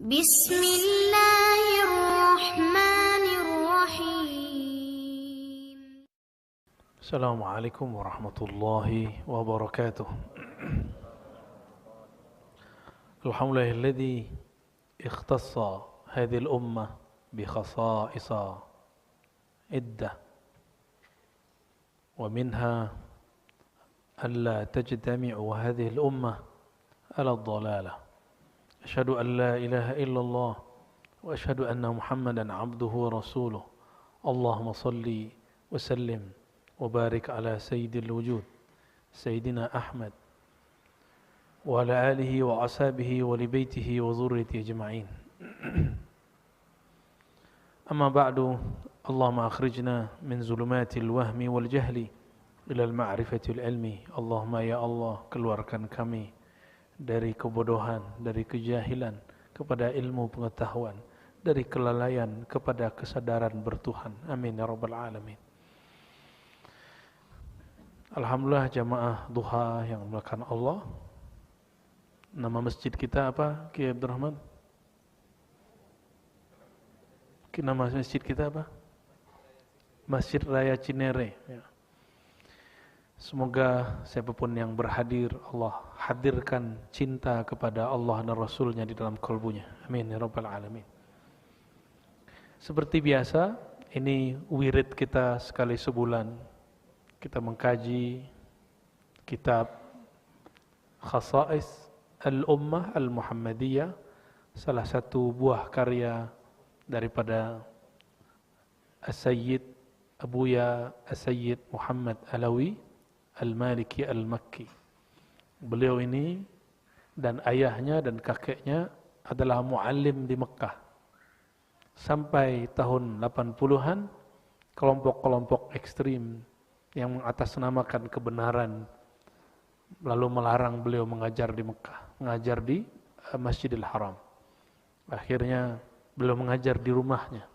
Bismillahirrahmanirrahim. Assalamualaikum warahmatullahi wabarakatuh. Alhamdulillahilladzi ikhtassa hadhihi al-ummah bi khasa'isa iddah wa minha an la tajtami'u hadhihi al-ummah ala ad-dhalalah. Asyhadu an la ilaha illallah wa asyhadu anna Muhammadan abduhu wa rasuluh. Allahumma salli wa sallim wa barik ala sayyidil wujud Sayyidina Ahmad wa ala alihi wa ashabihi wa li baitihi wa zurriyyati ajma'in. Amma ba'du, Allahumma akhrijna min zulumatil wahmi wal jahli ila al-ma'rifatil ilmi. Allahumma ya Allah, keluarkan kami dari kebodohan, dari kejahilan kepada ilmu pengetahuan, dari kelalaian kepada kesadaran bertuhan. Amin ya rabbal alamin. Alhamdulillah jamaah duha yang dimuliakan Allah. Nama masjid kita apa, Ki Abdurrahman? Nama masjid kita apa? Masjid Raya Cinere. Ya. Semoga siapapun yang berhadir, Allah hadirkan cinta kepada Allah dan Rasulnya di dalam kalbunya. Amin ya rabbal alamin. Seperti biasa, ini wirid kita sekali sebulan. Kita mengkaji kitab Khasa'is Al-Ummah Al-Muhammadiyah, salah satu buah karya daripada As-Sayyid Abuya As-Sayyid Muhammad Alawi Al-Maliki Al-Makki. Beliau ini dan ayahnya dan kakeknya adalah muallim di Mekah. Sampai tahun 80-an, kelompok-kelompok ekstrim yang mengatasnamakan kebenaran lalu melarang beliau mengajar di Mekah, mengajar di Masjidil Haram. Akhirnya beliau mengajar di rumahnya,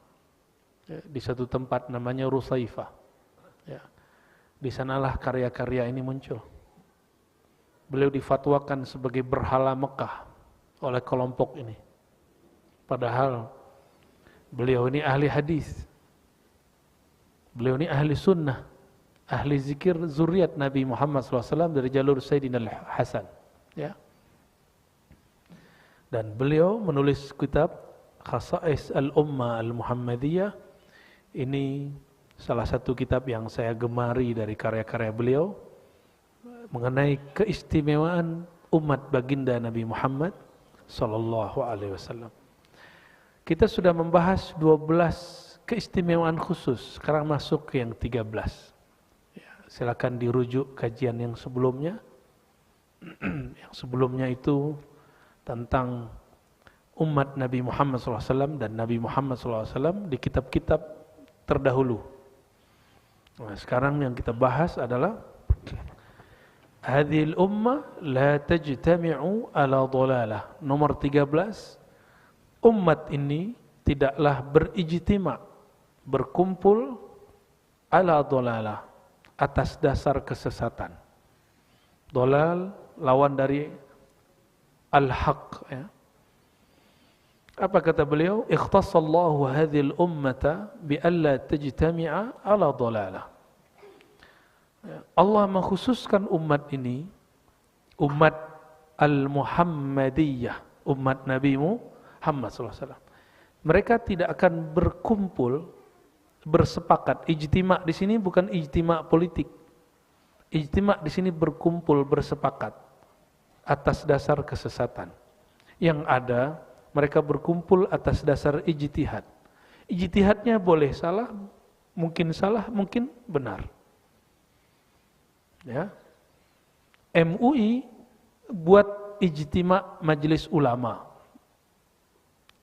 di satu tempat namanya Rusaifah. Ya. Di sanalah karya-karya ini muncul. Beliau difatwakan sebagai berhala Mekah oleh kelompok ini. Padahal beliau ini ahli hadis. Beliau ini ahli sunnah, ahli zikir zuriat Nabi Muhammad SAW dari jalur Sayyidina Al-Hasan. Ya. Dan beliau menulis kitab Khasa'is Al-Ummah Al-Muhammadiyah. Ini salah satu kitab yang saya gemari dari karya-karya beliau mengenai keistimewaan umat baginda Nabi Muhammad sallallahu alaihi wasallam. Kita sudah membahas 12 keistimewaan khusus, sekarang masuk ke yang 13. Ya, silakan dirujuk kajian yang sebelumnya. Yang sebelumnya itu tentang umat Nabi Muhammad SAW dan Nabi Muhammad SAW di kitab-kitab terdahulu. Nah, sekarang yang kita bahas adalah hadhil ummah la tajtami'u ala dhalalah. Nomor 13, umat ini tidaklah berijtima', berkumpul ala dhalalah, atas dasar kesesatan. Dhalal lawan dari al-haq, ya. Apa kata beliau? Ikhtassallahu hadhil ummata bi alla tajtami'a ala dhalalah. Allah mengkhususkan umat ini, umat al-Muhammadiyah, umat Nabi Muhammad SAW. Mereka tidak akan berkumpul, bersepakat. Ijtima' di sini bukan ijtima' politik. Ijtima' di sini berkumpul, bersepakat atas dasar kesesatan. Yang ada mereka berkumpul atas dasar ijtihad. Ijtihadnya boleh salah, mungkin benar. Ya. MUI buat ijtima' majelis ulama.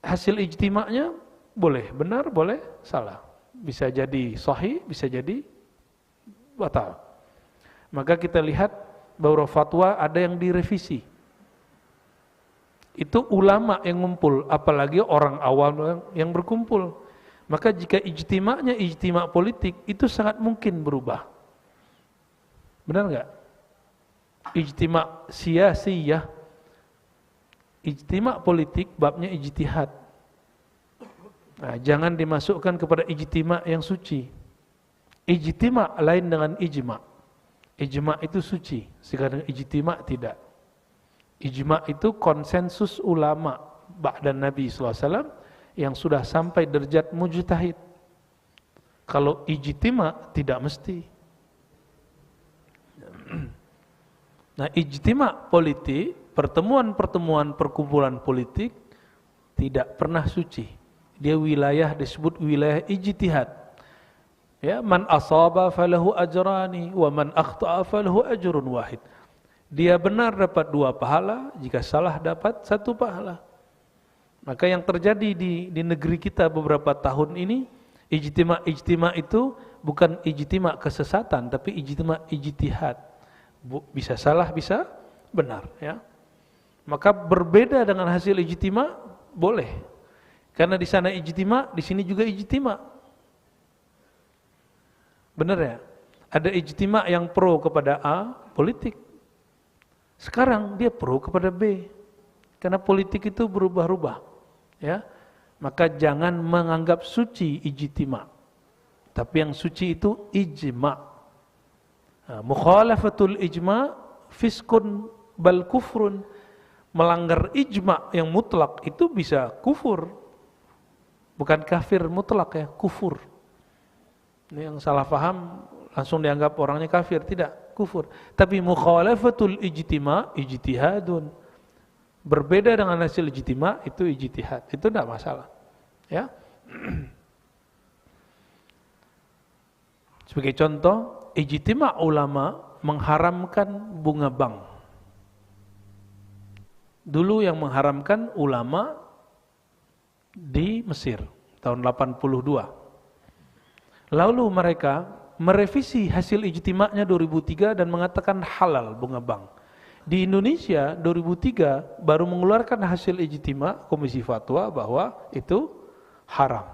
Hasil ijtima'nya boleh benar, boleh salah. Bisa jadi sahih, bisa jadi batal. Maka kita lihat bahwa fatwa ada yang direvisi. Itu ulama yang ngumpul, apalagi orang awam yang berkumpul. Maka jika ijtima'nya ijtima' politik, itu sangat mungkin berubah. Benar enggak? Ijtima' siyasiyah Ijtima' politik babnya ijtihad. Nah, jangan dimasukkan kepada ijtima' yang suci. Ijtima' lain dengan ijma'. Ijma' itu suci, sedangkan ijtima' tidak. Ijma' itu konsensus ulama ba'da Nabi SAW yang sudah sampai derajat mujtahid. Kalau ijtima' tidak mesti. Nah, ijtima' politik, pertemuan-pertemuan perkumpulan politik tidak pernah suci. Dia wilayah disebut wilayah ijtihad. Ya, man asaba falahu ajrani wa man akhta'a falahu ajrun wahid. Dia benar dapat 2 pahala, jika salah dapat 1 pahala. Maka yang terjadi di negeri kita beberapa tahun ini, ijtima' itu bukan ijtima' kesesatan, tapi ijtima' ijtihad. Bisa salah, bisa benar, ya. Maka berbeda dengan hasil ijtima' boleh. Karena di sana ijtima', di sini juga ijtima'. Benar ya? Ada ijtima' yang pro kepada A, politik. Sekarang dia pro kepada B. Karena politik itu berubah-ubah, ya. Maka jangan menganggap suci ijtima'. Tapi yang suci itu ijma'. Mukhalafatul ijma' fiskun bal kufrun. Melanggar ijma' yang mutlak itu bisa kufur. Bukan kafir mutlak, ya, kufur. Ini yang salah paham langsung dianggap orangnya kafir, tidak, kufur. Tapi mukhalafatul ijtima' ijtihadun. Berbeda dengan hasil ijtima' itu ijtihad. Itu tidak masalah, ya. Sebagai contoh, ijtima' ulama mengharamkan bunga bank. Dulu yang mengharamkan ulama di Mesir tahun 82. Lalu mereka merevisi hasil ijtima'nya 2003 dan mengatakan halal bunga bank. Di Indonesia 2003 baru mengeluarkan hasil ijtima' Komisi Fatwa bahwa itu haram.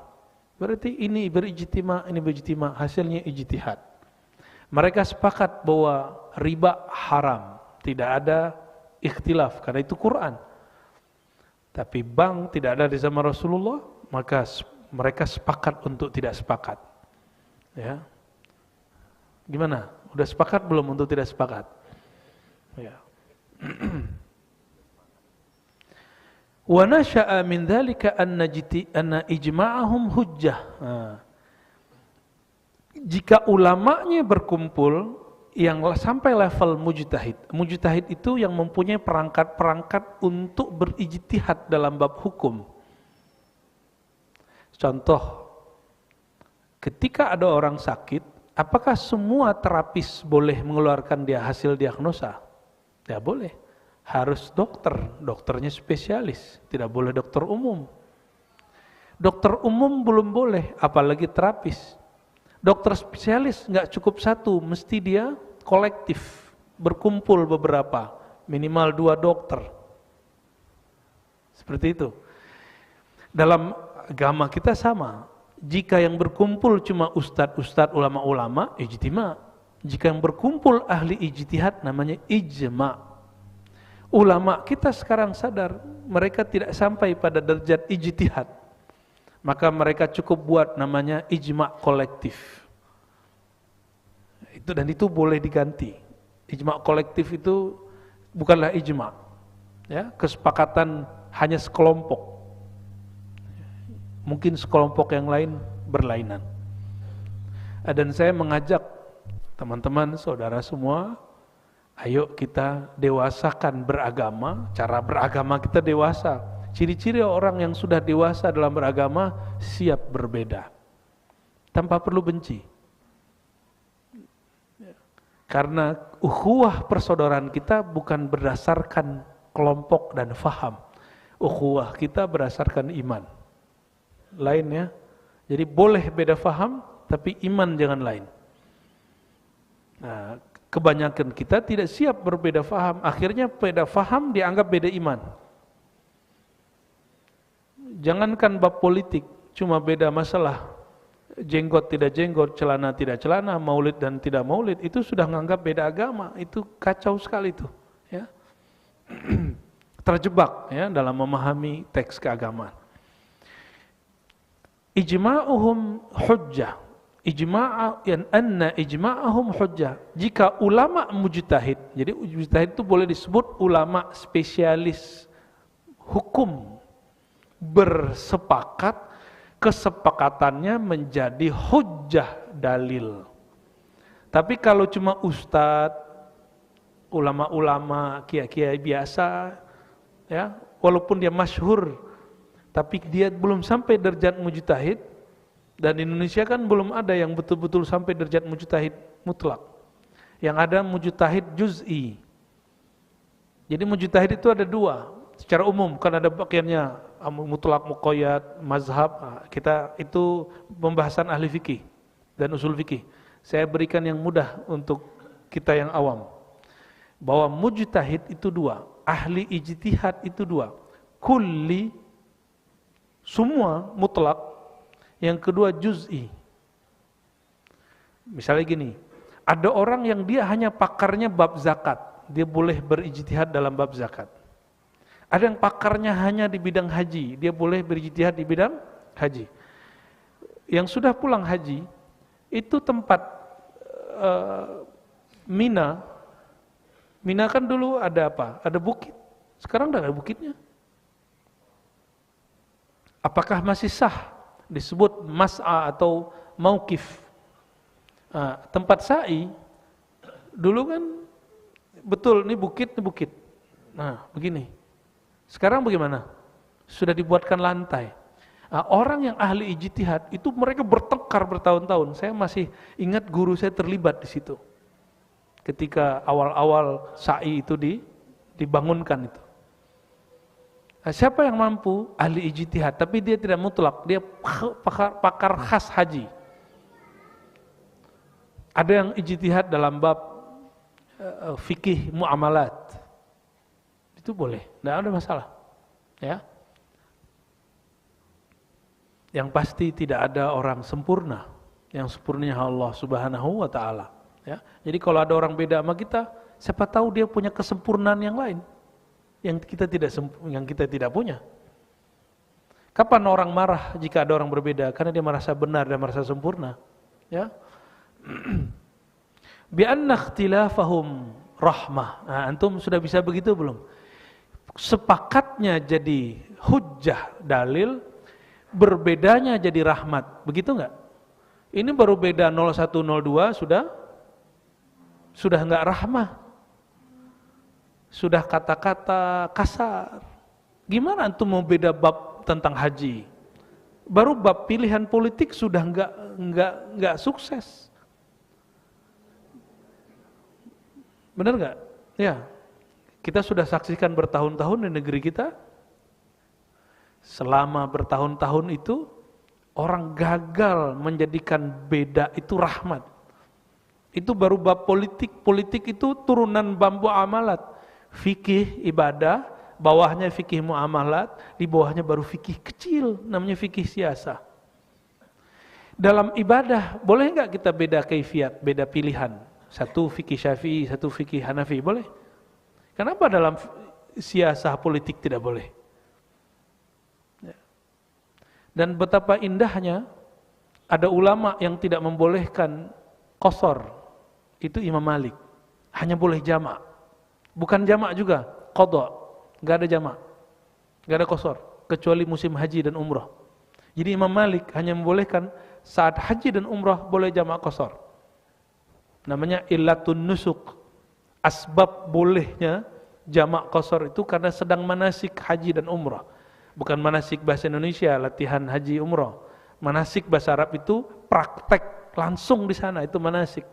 Berarti ini berijtima', ini berijtima', hasilnya ijtihad. Mereka sepakat bahwa riba haram, tidak ada ikhtilaf karena itu Quran. Tapi bank tidak ada di zaman Rasulullah, maka mereka sepakat untuk tidak sepakat. Ya. Gimana? Udah sepakat belum untuk tidak sepakat? Ya. Wa nasha'a min dzalika anna ijma'ahum hujjah. Jika ulamanya berkumpul yang sampai level mujtahid. Mujtahid itu yang mempunyai perangkat-perangkat untuk berijtihad dalam bab hukum. Contoh, ketika ada orang sakit, apakah semua terapis boleh mengeluarkan dia hasil diagnosa? Tidak boleh. Harus dokter, dokternya spesialis, tidak boleh dokter umum. Dokter umum belum boleh, apalagi terapis. Dokter spesialis nggak cukup 1, mesti dia kolektif, berkumpul beberapa, minimal 2 dokter. Seperti itu. Dalam agama kita sama. Jika yang berkumpul cuma ustadz-ustadz, ulama-ulama, ijtima'. Jika yang berkumpul ahli ijtihad, namanya ijma'. Ulama kita sekarang sadar mereka tidak sampai pada derajat ijtihad, maka mereka cukup buat namanya ijma' kolektif. Dan itu boleh diganti. Ijma' kolektif itu bukanlah ijma', ya, kesepakatan hanya sekelompok. Mungkin sekelompok yang lain berlainan. Dan saya mengajak teman-teman, saudara semua, ayo kita dewasakan beragama. Cara beragama kita dewasa. Ciri-ciri orang yang sudah dewasa dalam beragama, siap berbeda tanpa perlu benci. Karena ukhuwah persaudaraan kita bukan berdasarkan kelompok dan faham. Ukhuwah kita berdasarkan iman. Lainnya, jadi boleh beda faham, tapi iman jangan lain. Nah, kebanyakan kita tidak siap berbeda faham, akhirnya beda faham dianggap beda iman. Jangankan bab politik, cuma beda masalah jenggot tidak jenggot, celana tidak celana, maulid dan tidak maulid, itu sudah menganggap beda agama. Itu kacau sekali itu, ya. terjebak ya dalam memahami teks keagamaan. Ijma'uhum hujjah. Ijma'ahum hujjah. Jika ulama mujtahid, jadi mujtahid itu boleh disebut ulama spesialis hukum, bersepakat, kesepakatannya menjadi hujjah dalil. Tapi kalau cuma ustadz, ulama-ulama, kiai-kiai biasa, ya, walaupun dia masyhur, tapi dia belum sampai derajat mujtahid, dan di Indonesia kan belum ada yang betul-betul sampai derajat mujtahid mutlak. Yang ada mujtahid juz'i. Jadi mujtahid itu ada dua, secara umum, kan ada bagiannya mutlak, muqayyad, mazhab. Kita itu pembahasan ahli fikih dan usul fikih. Saya berikan yang mudah untuk kita yang awam. Bahwa mujtahid itu dua, ahli ijtihad itu dua. Kulli, semua mutlak, yang kedua juz'i. Misalnya gini, ada orang yang dia hanya pakarnya bab zakat, dia boleh berijtihad dalam bab zakat. Ada yang pakarnya hanya di bidang haji, dia boleh berijtihad di bidang haji. Yang sudah pulang haji, itu tempat Mina. Mina kan dulu ada apa? Ada bukit. Sekarang tidak ada bukitnya. Apakah masih sah disebut mas'a atau mauqif? Tempat sa'i dulu kan betul, ini bukit, ini bukit. Nah, begini. Sekarang bagaimana? Sudah dibuatkan lantai. Orang yang ahli ijtihad itu mereka bertengkar bertahun-tahun. Saya masih ingat guru saya terlibat di situ. Ketika awal-awal sa'i itu dibangunkan itu. Siapa yang mampu? Ahli ijtihad, tapi dia tidak mutlak, dia pakar khas haji. Ada yang ijtihad dalam bab fikih muamalat. Itu boleh, tidak ada masalah. Ya. Yang pasti tidak ada orang sempurna. Yang sempurnanya Allah Subhanahu wa taala. Ya. Jadi kalau ada orang beda sama kita, siapa tahu dia punya kesempurnaan yang lain yang kita tidak punya. Kapan orang marah jika ada orang berbeda? Karena dia merasa benar dan merasa sempurna. Ya. Bi anna ikhtilafahum rahmah. Nah, antum sudah bisa begitu belum? Sepakatnya jadi hujjah dalil, berbedanya jadi rahmat. Begitu enggak? Ini baru beda 01 02 sudah enggak rahmah. Sudah kata-kata kasar. Gimana antum mau beda bab tentang haji? Baru bab pilihan politik sudah enggak sukses. Benar enggak? Ya. Kita sudah saksikan bertahun-tahun di negeri kita. Selama bertahun-tahun itu orang gagal menjadikan beda itu rahmat. Itu baru bab politik. Politik itu turunan bambu amalat. Fikih ibadah, bawahnya fikih muamalat, di bawahnya baru fikih kecil, namanya fikih siasa. Dalam ibadah, boleh enggak kita beda kaifiat, beda pilihan? Satu fikih Syafi'i, satu fikih Hanafi, boleh? Kenapa dalam siasah politik tidak boleh? Dan betapa indahnya ada ulama yang tidak membolehkan qasar, itu Imam Malik, hanya boleh jamak. Bukan jamak juga, qadha, enggak ada jamak, enggak ada qasar, kecuali musim haji dan umrah. Jadi Imam Malik hanya membolehkan saat haji dan umrah boleh jamak qasar. Namanya illatun nusuk. Asbab bolehnya jamak qasar itu karena sedang manasik haji dan umrah. Bukan manasik bahasa Indonesia, latihan haji umrah. Manasik bahasa Arab itu praktek langsung di sana, itu manasik.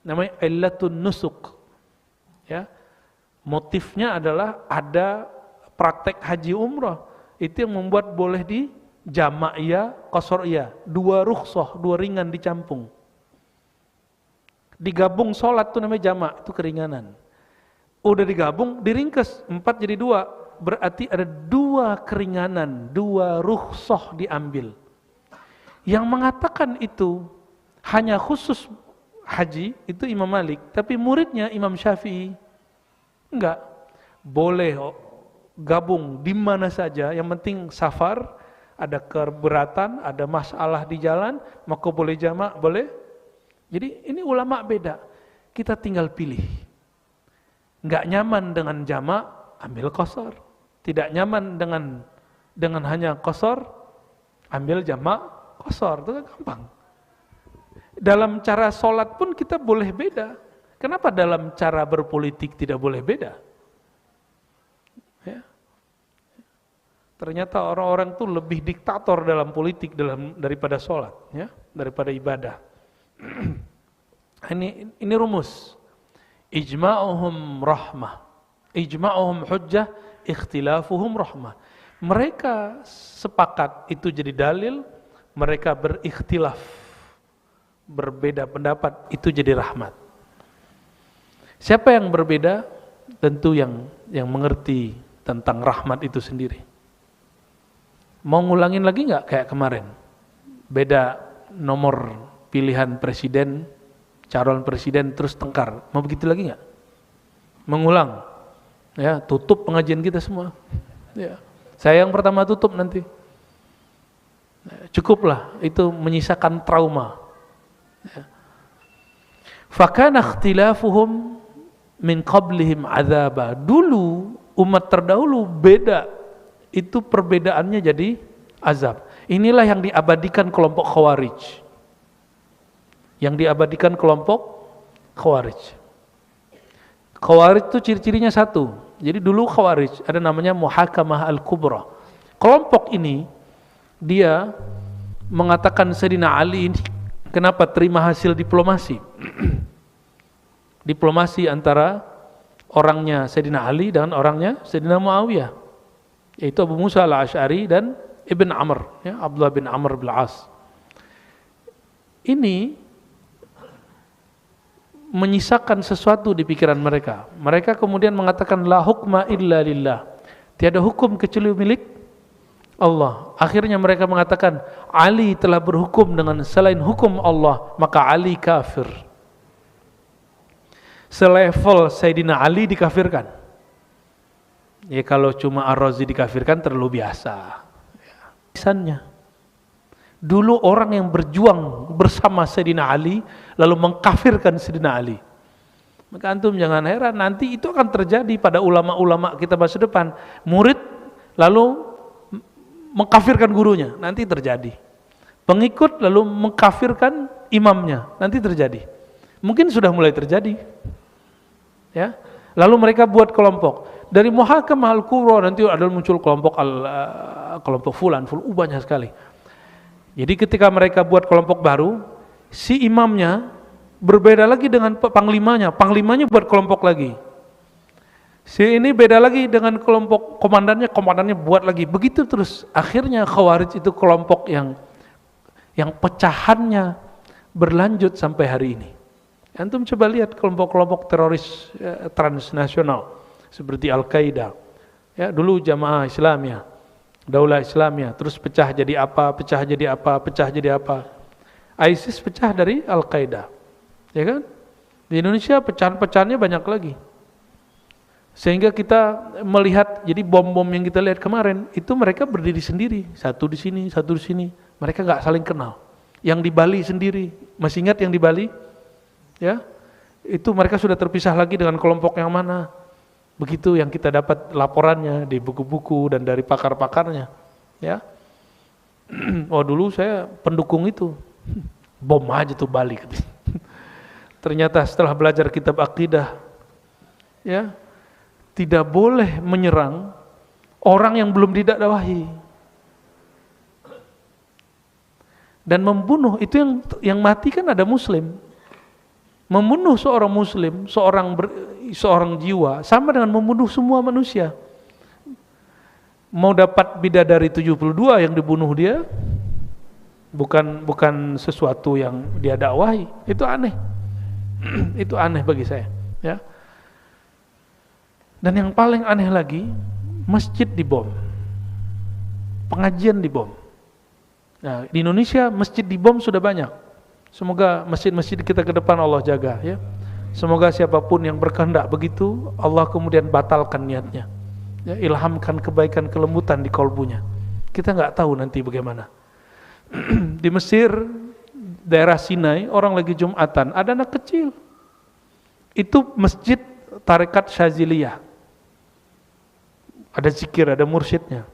Namanya illatun nusuk. Ya. Motifnya adalah ada praktek haji umrah. Itu yang membuat boleh di jamak iya, qasar iya. Dua rukhsah, dua ringan dicampung. Digabung sholat itu namanya jamak, itu keringanan. Udah digabung, diringkes, 4 jadi 2. Berarti ada 2 keringanan, 2 rukhsah diambil. Yang mengatakan itu hanya khusus haji, itu Imam Malik. Tapi muridnya Imam Syafi'i, enggak. Boleh gabung di mana saja, yang penting safar, ada keberatan, ada masalah di jalan, maka boleh jamak, boleh. Jadi ini ulama beda. Kita tinggal pilih. Nggak nyaman dengan jamak, ambil qasar. Tidak nyaman dengan hanya qasar, ambil jamak qasar. Itu kan gampang. Dalam cara sholat pun kita boleh beda. Kenapa dalam cara berpolitik tidak boleh beda? Ya. Ternyata orang-orang tuh lebih diktator dalam politik daripada sholat, ya, daripada ibadah. Ini rumus. Ijma'uhum rahmah, ijma'uhum hujjah, ikhtilafuhum rahmah. Mereka sepakat itu jadi dalil, mereka berikhtilaf, berbeda pendapat, itu jadi rahmat. Siapa yang berbeda? Tentu yang mengerti tentang rahmat itu sendiri. Mau ngulangin lagi nggak kayak kemarin? Beda nomor pilihan presiden, calon presiden terus tengkar. Mau begitu lagi nggak? Mengulang, ya, tutup pengajian kita semua. Ya, saya yang pertama tutup nanti. Cukuplah, itu menyisakan trauma. Ya. Fakana ikhtilafuhum min qablihim azaba. Dulu umat terdahulu beda, itu perbedaannya jadi azab. Inilah yang diabadikan kelompok Khawarij. Yang diabadikan kelompok Khawarij. Khawarij itu ciri-cirinya satu. Jadi dulu Khawarij ada namanya Muhakamah Al-Kubra. Kelompok ini dia mengatakan Sayyidina Ali ini kenapa terima hasil diplomasi? Diplomasi antara orangnya Sayyidina Ali dengan orangnya Sayyidina Muawiyah, yaitu Abu Musa al-Asy'ari dan Ibn Amr, ya, Abdullah bin Amr bin As. Ini menyisakan sesuatu di pikiran mereka. Mereka kemudian mengatakan la hukma illa lillah, tiada hukum kecuali milik Allah. Akhirnya mereka mengatakan Ali telah berhukum dengan selain hukum Allah, maka Ali kafir. Selevel Sayyidina Ali dikafirkan. Ya kalau cuma Ar-Razi dikafirkan terlalu biasa. Misalnya, dulu orang yang berjuang bersama Sayyidina Ali lalu mengkafirkan Sayyidina Ali. Maka antum jangan heran nanti itu akan terjadi pada ulama-ulama kita masa depan. Murid lalu mengkafirkan gurunya, nanti terjadi. Pengikut lalu mengkafirkan imamnya, nanti terjadi. Mungkin sudah mulai terjadi. Ya. Lalu mereka buat kelompok. Dari Muhakamah Al-Kubra nanti ada muncul kelompok fulan, banyak sekali. Jadi ketika mereka buat kelompok baru, si imamnya berbeda lagi dengan panglimanya, panglimanya buat kelompok lagi. Si ini beda lagi dengan kelompok komandannya buat lagi. Begitu terus. Akhirnya Khawarij itu kelompok yang pecahannya berlanjut sampai hari ini. Antum coba lihat kelompok-kelompok teroris transnasional seperti Al-Qaeda. Ya, dulu Jamaah Islamiyah, Daulah Islamiyah, terus pecah jadi apa, pecah jadi apa, pecah jadi apa. ISIS pecah dari Al-Qaeda. Ya kan? Di Indonesia pecahan-pecahannya banyak lagi. Sehingga kita melihat, jadi bom-bom yang kita lihat kemarin, itu mereka berdiri sendiri, satu di sini, satu di sini. Mereka nggak saling kenal. Yang di Bali sendiri, masih ingat yang di Bali? Ya, itu mereka sudah terpisah lagi dengan kelompok yang mana. Begitu yang kita dapat laporannya di buku-buku dan dari pakar-pakarnya. Ya, oh dulu saya pendukung itu, bom aja tuh Bali. Ternyata setelah belajar kitab akidah, ya, tidak boleh menyerang orang yang belum didakwahi. Dan membunuh itu yang mati kan ada muslim. Membunuh seorang muslim, seorang jiwa sama dengan membunuh semua manusia. Mau dapat bidadari 72 yang dibunuh dia bukan sesuatu yang dia dakwahi. Itu aneh. Itu aneh bagi saya, ya. Dan yang paling aneh lagi, masjid dibom. Pengajian dibom. Nah, di Indonesia masjid dibom sudah banyak. Semoga masjid-masjid kita ke depan Allah jaga, ya. Semoga siapapun yang berkehendak begitu, Allah kemudian batalkan niatnya. Ya, ilhamkan kebaikan, kelembutan di kolbunya. Kita nggak tahu nanti bagaimana. Di Mesir, daerah Sinai, orang lagi Jumatan, ada anak kecil. Itu masjid tarekat Syaziliyah. Ada zikir, ada mursyidnya.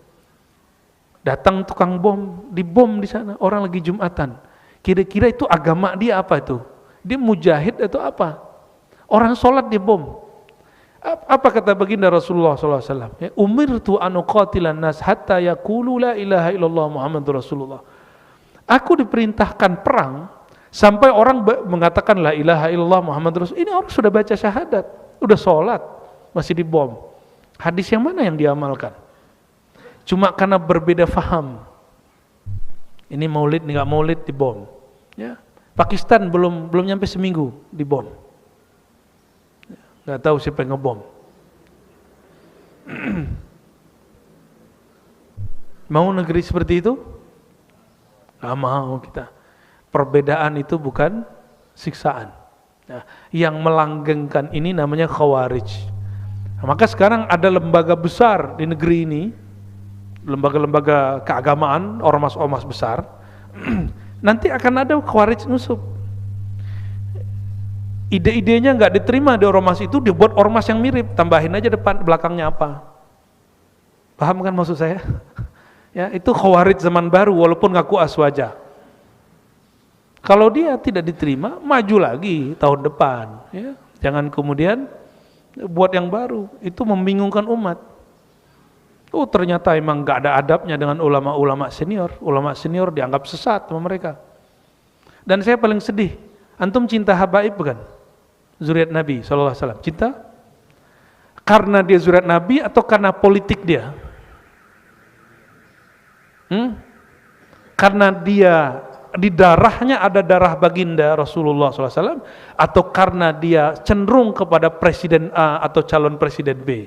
Datang tukang bom, dibom di sana, orang lagi Jumatan. Kira-kira itu agama dia apa itu? Dia mujahid atau apa? Orang sholat dibom. Apa kata baginda Rasulullah SAW? Ya, umirtu an uqatilan nas hatta yaqulu la ilaha illallah Muhammadur Rasulullah. Aku diperintahkan perang sampai orang mengatakan la ilaha illallah Muhammadur Rasulullah. Ini orang sudah baca syahadat, sudah sholat, masih dibom. Hadis yang mana yang diamalkan? Cuma karena berbeda faham. Ini maulid, nggak maulid, dibom. Ya. Pakistan belum nyampe seminggu dibom. Nggak tahu siapa yang ngebom. Mau negeri seperti itu? Nggak mau kita. Perbedaan itu bukan siksaan. Nah, yang melanggengkan ini namanya khawarij. Nah, maka sekarang ada lembaga besar di negeri ini, lembaga-lembaga keagamaan, ormas-ormas besar. Nanti akan ada khawarij nusuk. Ide-idenya nggak diterima di ormas itu, dibuat ormas yang mirip, tambahin aja depan belakangnya apa. Paham kan maksud saya? Ya, itu khawarij zaman baru walaupun ngaku aswaja. Kalau dia tidak diterima, maju lagi tahun depan. Ya. Jangan kemudian buat yang baru, itu membingungkan umat. Oh ternyata emang nggak ada adabnya dengan ulama-ulama senior. Ulama senior dianggap sesat sama mereka. Dan saya paling sedih, antum cinta habaib bukan? Zuriat Nabi SAW, cinta? Karena dia zuriat Nabi atau karena politik dia? Karena dia di darahnya ada darah baginda Rasulullah SAW, atau karena dia cenderung kepada presiden A atau calon presiden B?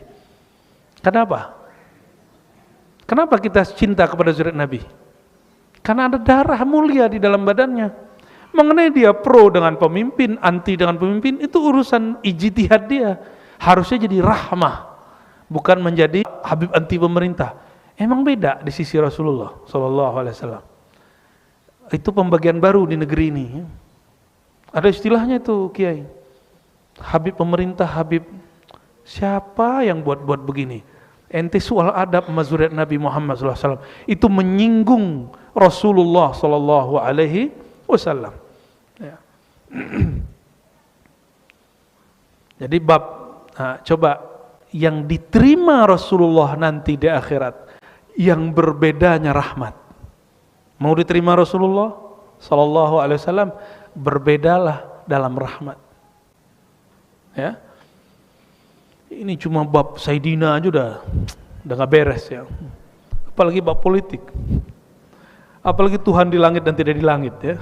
Kenapa? Kenapa kita cinta kepada zuriat Nabi? Karena ada darah mulia di dalam badannya. Mengenai dia pro dengan pemimpin, anti dengan pemimpin, itu urusan ijtihad dia. Harusnya jadi rahmah, bukan menjadi habib anti pemerintah. Emang beda di sisi Rasulullah SAW. Itu pembagian baru di negeri ini. Ada istilahnya itu, Kiai. Habib pemerintah, habib. Siapa yang buat begini? Ente soal adab mazuriat Nabi Muhammad SAW. Itu menyinggung Rasulullah SAW. Ya. Jadi coba yang diterima Rasulullah nanti di akhirat, yang berbedanya rahmat. Mau diterima Rasulullah Sallallahu Alaihi Wasallam, berbedalah dalam rahmat. Ya, ini cuma bab Sayyidina aja udah nggak beres ya. Apalagi bab politik, apalagi Tuhan di langit dan tidak di langit ya.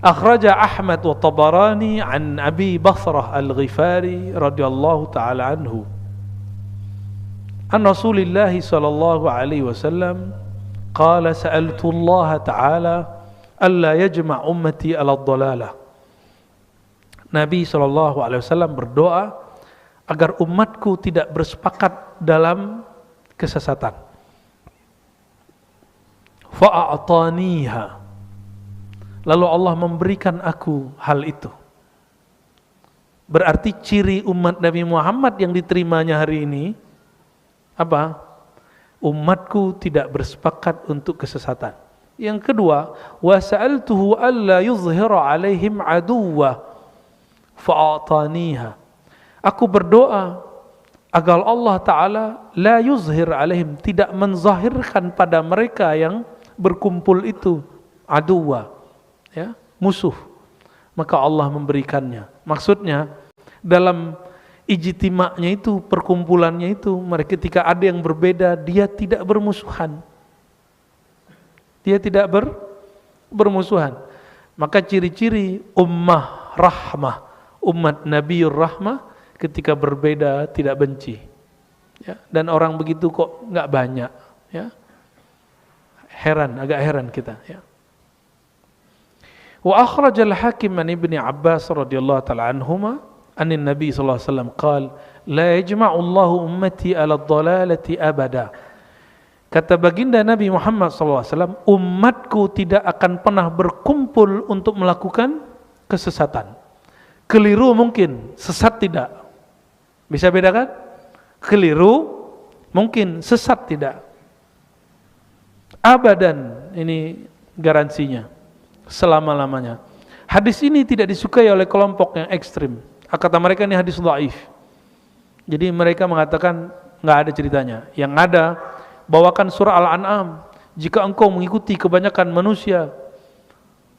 Akhraja Ahmad wa Tabarani an Abi Basrah Al-Ghifari radhiyallahu ta'ala anhu an Rasulillah sallallahu alaihi wasallam qala sa'altu Allah ta'ala alla yajma' ummati ala dhalalah. Nabi sallallahu alaihi wasallam berdoa agar umatku tidak bersepakat dalam kesesatan. Fa'ataniha, lalu Allah memberikan aku hal itu. Berarti ciri umat Nabi Muhammad yang diterimanya hari ini apa? Umatku tidak bersepakat untuk kesesatan. Yang kedua, wa sa'altuhu alla yuzhira alaihim aduwwa fa'ataniha. Aku berdoa agar Allah Ta'ala la yuzhir alaihim, tidak menzahirkan pada mereka yang berkumpul itu aduwwa, ya, musuh. Maka Allah memberikannya. Maksudnya dalam ijtima'nya itu, perkumpulannya itu, mereka ketika ada yang berbeda, dia tidak bermusuhan. Dia tidak bermusuhan. Maka ciri-ciri ummah rahmah, umat Nabiur Rahmah, ketika berbeda tidak benci. Ya, dan orang begitu kok nggak banyak. Ya, agak heran kita. Ya. Wa akhrajal Hakim an Ibni Abbas radhiyallahu ta'ala anhuma anin Nabi sallallahu alaihi wasallam qala la yajma'u Allahu ummati 'ala ad-dhalalati abada. Kata baginda Nabi Muhammad SAW, umatku tidak akan pernah berkumpul untuk melakukan kesesatan. Keliru mungkin, sesat tidak. Bisa bedakan? Keliru mungkin, sesat tidak. Abadan, ini garansinya, selama-lamanya. Hadis ini tidak disukai oleh kelompok yang ekstrim. Kata mereka ini hadis dhaif. Jadi mereka mengatakan nggak ada ceritanya. Yang ada, bawakan surah Al-An'am. Jika engkau mengikuti kebanyakan manusia,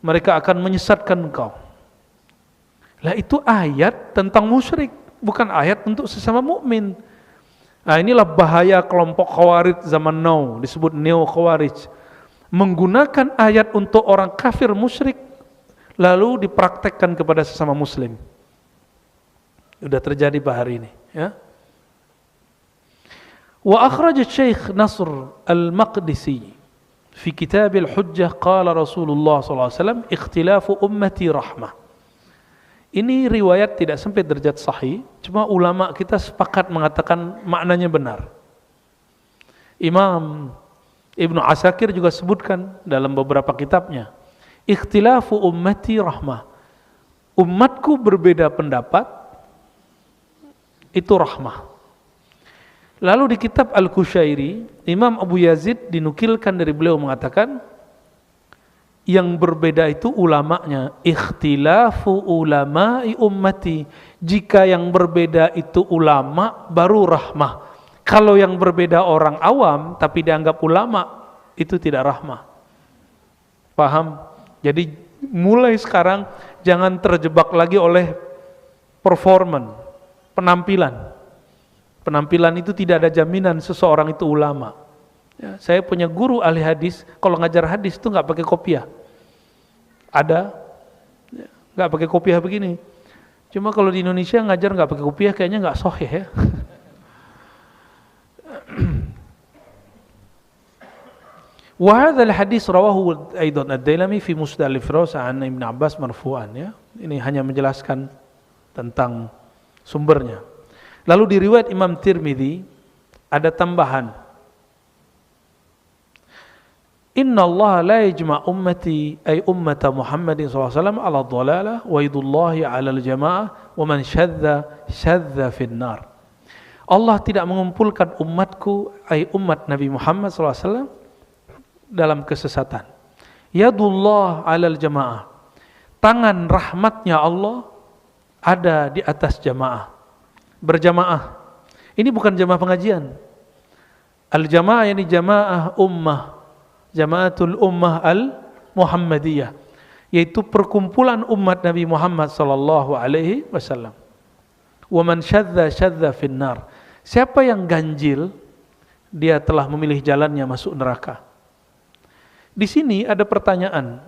mereka akan menyesatkan engkau. Lah itu ayat tentang musyrik, bukan ayat untuk sesama mukmin. Nah, inilah bahaya kelompok Khawarij zaman now, disebut Neo Khawarij. Menggunakan ayat untuk orang kafir musyrik lalu dipraktekkan kepada sesama muslim. Sudah terjadi pada hari ini, ya. Wa akhraj Syekh Nasr Al-Maqdisi fi kitab Al-Hujjah qala Rasulullah sallallahu alaihi wasallam ikhtilafu ummati rahmah. Ini riwayat tidak sampai derajat sahih, cuma ulama kita sepakat mengatakan maknanya benar. Imam Ibnu Asakir juga sebutkan dalam beberapa kitabnya, ikhtilafu ummati rahmah. Umatku berbeda pendapat, itu rahmah. Lalu di kitab Al-Qushairi, Imam Abu Yazid dinukilkan dari beliau mengatakan, yang berbeda itu ulamanya, ikhtilafu ulama'i ummati. Jika yang berbeda itu ulama, baru rahmah. Kalau yang berbeda orang awam, tapi dianggap ulama, itu tidak rahmah. Paham? Jadi mulai sekarang, jangan terjebak lagi oleh performan, penampilan. Penampilan itu tidak ada jaminan seseorang itu ulama. Ya, saya punya guru ahli hadis, kalau ngajar hadis itu nggak pakai kopiah. Ada, ya, nggak pakai kopiah begini. Cuma kalau di Indonesia ngajar nggak pakai kopiah kayaknya nggak sahih ya. Wa hadzal hadis rawahu aidan ad-Dailami fi Musnad al-Firdaus an Ibnu Abbas marfu'an, ya. Ini hanya menjelaskan tentang sumbernya. Lalu di riwayat Imam Tirmidzi ada tambahan. Inna Allah la yajma' ummati ay ummata Muhammadin SAW ala dhalalah wa yadullahi ala al-jama'ah wa man syadza fin nar. Allah tidak mengumpulkan umatku ay umat Nabi Muhammad SAW dalam kesesatan. Yadullah ala al-jama'ah. Tangan rahmatnya Allah ada di atas jamaah. Berjamaah. Ini bukan jamaah pengajian. Al-jamaah yani jamaah ummah. Jamaatul ummah al-Muhammadiyah, yaitu perkumpulan umat Nabi Muhammad sallallahu alaihi wasallam. Wa man syadza finnar. Siapa yang ganjil, dia telah memilih jalannya masuk neraka. Di sini ada pertanyaan.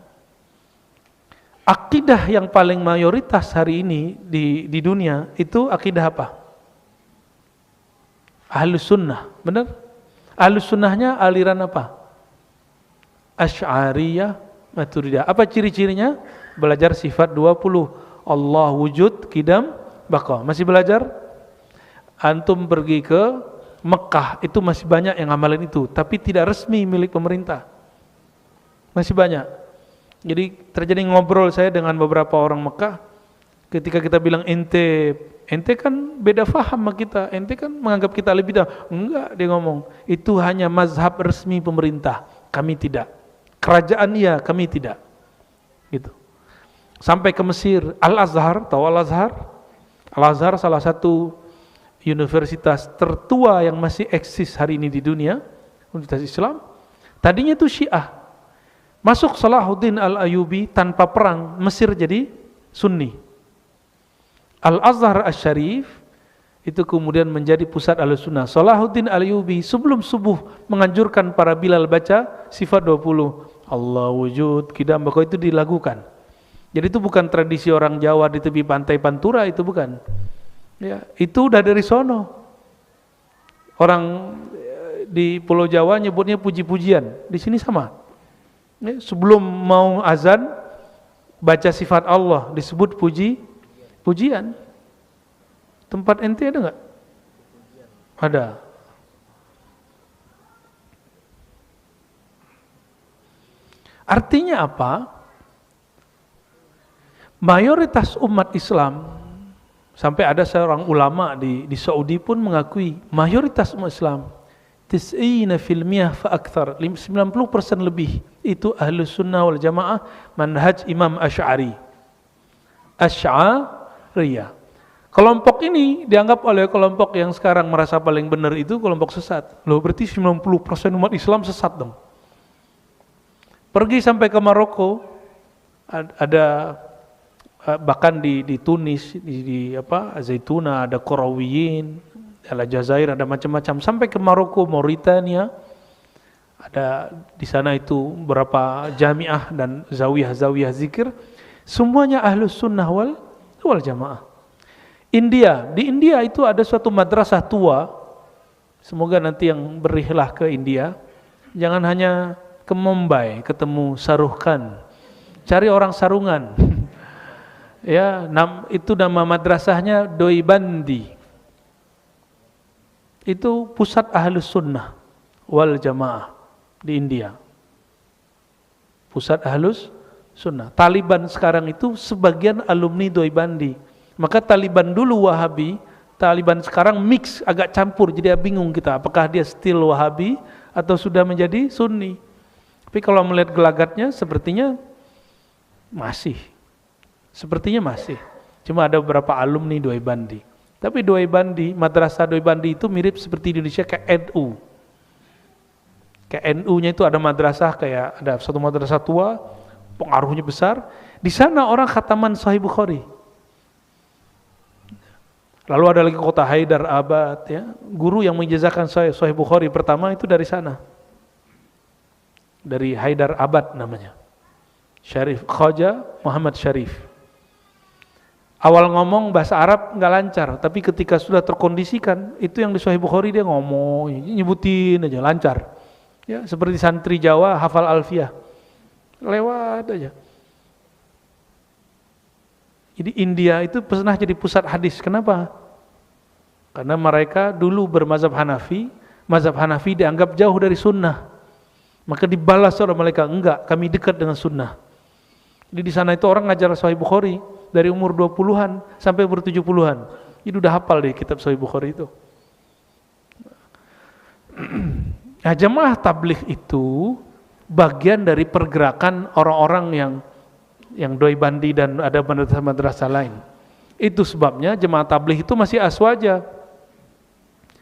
Akidah yang paling mayoritas hari ini di dunia itu akidah apa? Ahlus sunnah, benar? Ahlus sunnahnya aliran apa? Asy'ariyah, Maturidiyah. Apa ciri-cirinya? Belajar sifat 20. Allah wujud, qidam, baqa. Masih belajar? Antum pergi ke Mekah, itu masih banyak yang amalan itu, tapi tidak resmi milik pemerintah. Masih banyak. Jadi terjadi ngobrol saya dengan beberapa orang Mekah, ketika kita bilang ente kan beda faham sama kita, ente kan menganggap kita lebih dah. Enggak, dia ngomong, itu hanya mazhab resmi pemerintah, kami tidak. Kerajaan iya, kami tidak. Gitu. Sampai ke Mesir, Al-Azhar, tahu Al-Azhar? Al-Azhar salah satu universitas tertua yang masih eksis hari ini di dunia, universitas Islam. Tadinya itu Syiah. Masuk Salahuddin Al-Ayyubi tanpa perang, Mesir jadi Sunni. Al-Azhar Asy-Syarif itu kemudian menjadi pusat Ahlussunnah. Salahuddin Al-Ayyubi sebelum subuh menganjurkan para Bilal baca sifat 20. Allah wujud, qidam, baqa, itu dilakukan. Jadi itu bukan tradisi orang Jawa di tepi pantai Pantura, itu bukan. Ya, itu udah dari sono. Orang di Pulau Jawa nyebutnya puji-pujian, di sini sama. Ya, sebelum mau azan baca sifat Allah disebut pujian. Tempat ente ada nggak? Ada. Artinya apa? Mayoritas umat Islam, sampai ada seorang ulama di Saudi pun mengakui mayoritas umat Islam 90% fa akthar, 90% lebih itu Ahlus Sunnah wal Jamaah manhaj Imam Asy'ariyah. Kelompok ini dianggap oleh kelompok yang sekarang merasa paling benar itu kelompok sesat. Loh, berarti 90% umat Islam sesat dong. Pergi sampai ke Maroko, ada bahkan di Tunis, di Zaituna, ada Qarawiyin, Aljazair, ada macam-macam, sampai ke Maroko, Mauritania, ada di sana itu beberapa jamiah dan zawiyah zikir, semuanya Ahlus Sunnah wal Jamaah. Di India itu ada suatu madrasah tua, semoga nanti yang berihlah ke India, jangan hanya ke Mumbai ketemu Shahrukh Khan, cari orang sarungan. Ya, itu nama madrasahnya Doibandi. Itu pusat Ahlus Sunnah wal Jamaah di India. Pusat Ahlus Sunnah. Taliban sekarang itu sebagian alumni Doibandi. Maka Taliban dulu Wahabi, Taliban sekarang mix, agak campur, jadi bingung kita apakah dia still Wahabi atau sudah menjadi Sunni. Tapi kalau melihat gelagatnya sepertinya masih. Cuma ada beberapa alumni Doibandi. Tapi Doibandi, madrasah Doibandi itu mirip seperti Indonesia kayak NU. Kayak NU-nya itu ada madrasah, kayak ada satu madrasah tua, pengaruhnya besar. Di sana orang khataman Sahih Bukhari. Lalu ada lagi kota Haidar Abad, ya. Guru yang menjazahkan Sahih Bukhari pertama itu dari sana. Dari Haidar Abad namanya. Syarif Khaja Muhammad Syarif. Awal ngomong bahasa Arab nggak lancar, tapi ketika sudah terkondisikan, itu yang di Sahih Bukhari dia ngomong, nyebutin aja lancar. Ya, seperti santri Jawa hafal Alfiyah. Lewat aja. Jadi India itu pernah jadi pusat hadis. Kenapa? Karena mereka dulu bermazhab Hanafi, mazhab Hanafi dianggap jauh dari sunnah. Maka dibalas oleh mereka, enggak, kami dekat dengan sunnah. Jadi di sana itu orang ngajar Sahih Bukhari dari umur 20-an sampai umur 70-an. Jadi udah hafal deh kitab Sahih Bukhari itu. Nah, jamaah tabligh itu bagian dari pergerakan orang-orang yang Doibandi dan ada madrasah-madrasah lain. Itu sebabnya jemaah tabligh itu masih aswaja.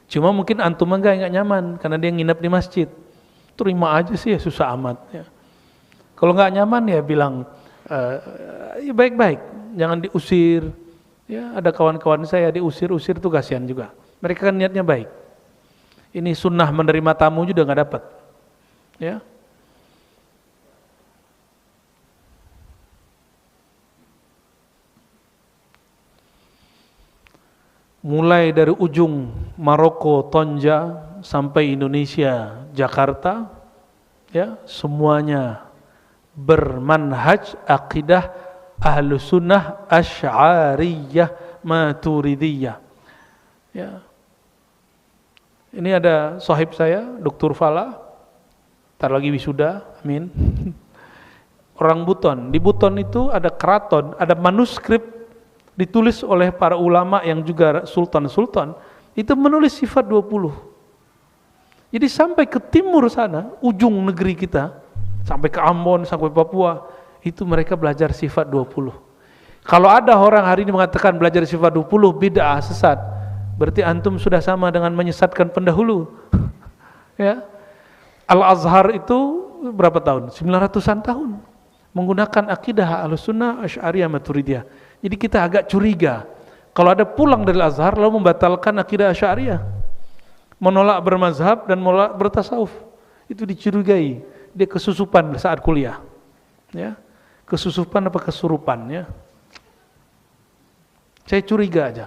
Cuma mungkin antum enggak nyaman karena dia nginep di masjid. Terima aja sih ya, susah amat ya. Kalau nggak nyaman ya bilang ya baik-baik, jangan diusir. Ya, ada kawan-kawan saya diusir-usir tuh kasihan juga. Mereka kan niatnya baik. Ini sunnah menerima tamu juga nggak dapat. Ya. Mulai dari ujung Maroko, Tonja sampai Indonesia, Jakarta, ya, semuanya bermanhaj akidah Ahlus Sunnah Asy'ariyah Maturidiyah. Ya. Ini ada sahib saya, Dr. Fala, ntar lagi wisuda, amin. Orang Buton. Di Buton itu ada keraton, ada manuskrip ditulis oleh para ulama yang juga sultan-sultan, itu menulis sifat 20. Jadi sampai ke timur sana, ujung negeri kita, sampai ke Ambon, sampai Papua, itu mereka belajar sifat 20. Kalau ada orang hari ini mengatakan belajar sifat 20 bid'ah, sesat, berarti antum sudah sama dengan menyesatkan pendahulu. Ya. Al-Azhar itu berapa tahun? 900-an tahun menggunakan akidah Ahlussunnah Asy'ariyah Maturidiyah. Jadi kita agak curiga kalau ada pulang dari Azhar lalu membatalkan akidah Asy'ariyah, menolak bermazhab dan menolak bertasawuf. Itu dicurigai dia kesusupan saat kuliah. Ya. Kesusupan apa kesurupan ya? Saya curiga aja.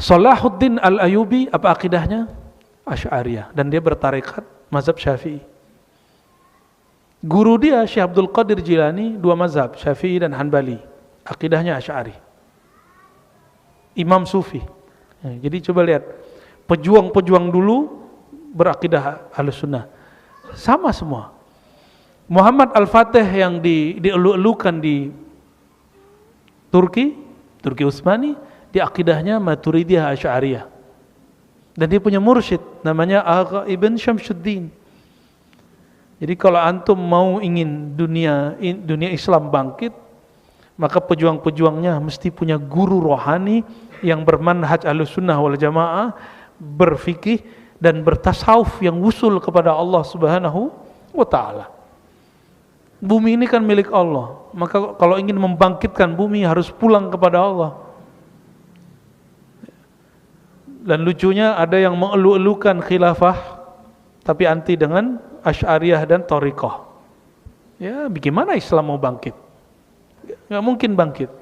Salahuddin Al-Ayyubi apa akidahnya? Asy'ariyah, dan dia bertarekat mazhab Syafi'i. Guru dia Syekh Abdul Qadir Jilani dua mazhab, Syafi'i dan Hanbali. Akidahnya Asy'ari. imam sufi. Jadi coba lihat, pejuang-pejuang dulu berakidah Ahlussunnah. Sama semua. Muhammad Al-Fatih yang dielu-elukan di Turki Utsmani, di akidahnya Maturidiyah Asy'ariyah. Dan dia punya mursyid namanya Agha Ibn Syamsuddin. Jadi kalau antum mau ingin dunia Islam bangkit, maka pejuang-pejuangnya mesti punya guru rohani yang bermanhaj Ahlussunnah wal Jamaah, berfikih dan bertasawuf yang wusul kepada Allah Subhanahu wa taala. Bumi ini kan milik Allah, maka kalau ingin membangkitkan bumi harus pulang kepada Allah. Dan lucunya ada yang mengelu-elukan khilafah tapi anti dengan Asy'ariyah dan Thariqah. Ya, bagaimana Islam mau bangkit? Enggak mungkin bangkit.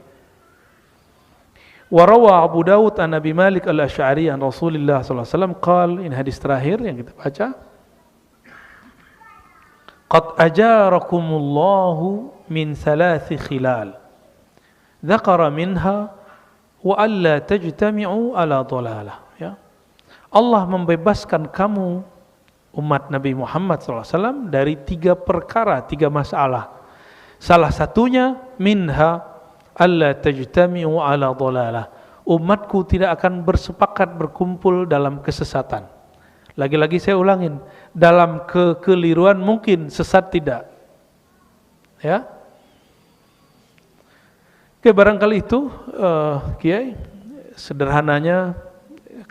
Wa rawa Abu Dawud an Abi Malik Al-Asy'ari an Rasulullah sallallahu alaihi wasallam qala, ini hadis terakhir yang kita baca. Qad ajarakumullahu min thalathi khilal. Dzakara minha wa alla tajtami'u ala dhalalah. Ya. Allah membebaskan kamu umat Nabi Muhammad SAW dari 3 perkara, 3 masalah. Salah satunya minha alla tajtami'u ala dhalalah. Umatku tidak akan bersepakat berkumpul dalam kesesatan. Lagi-lagi saya ulangin, dalam kekeliruan mungkin, sesat tidak. Ya. Oke, barangkali itu Kiai, sederhananya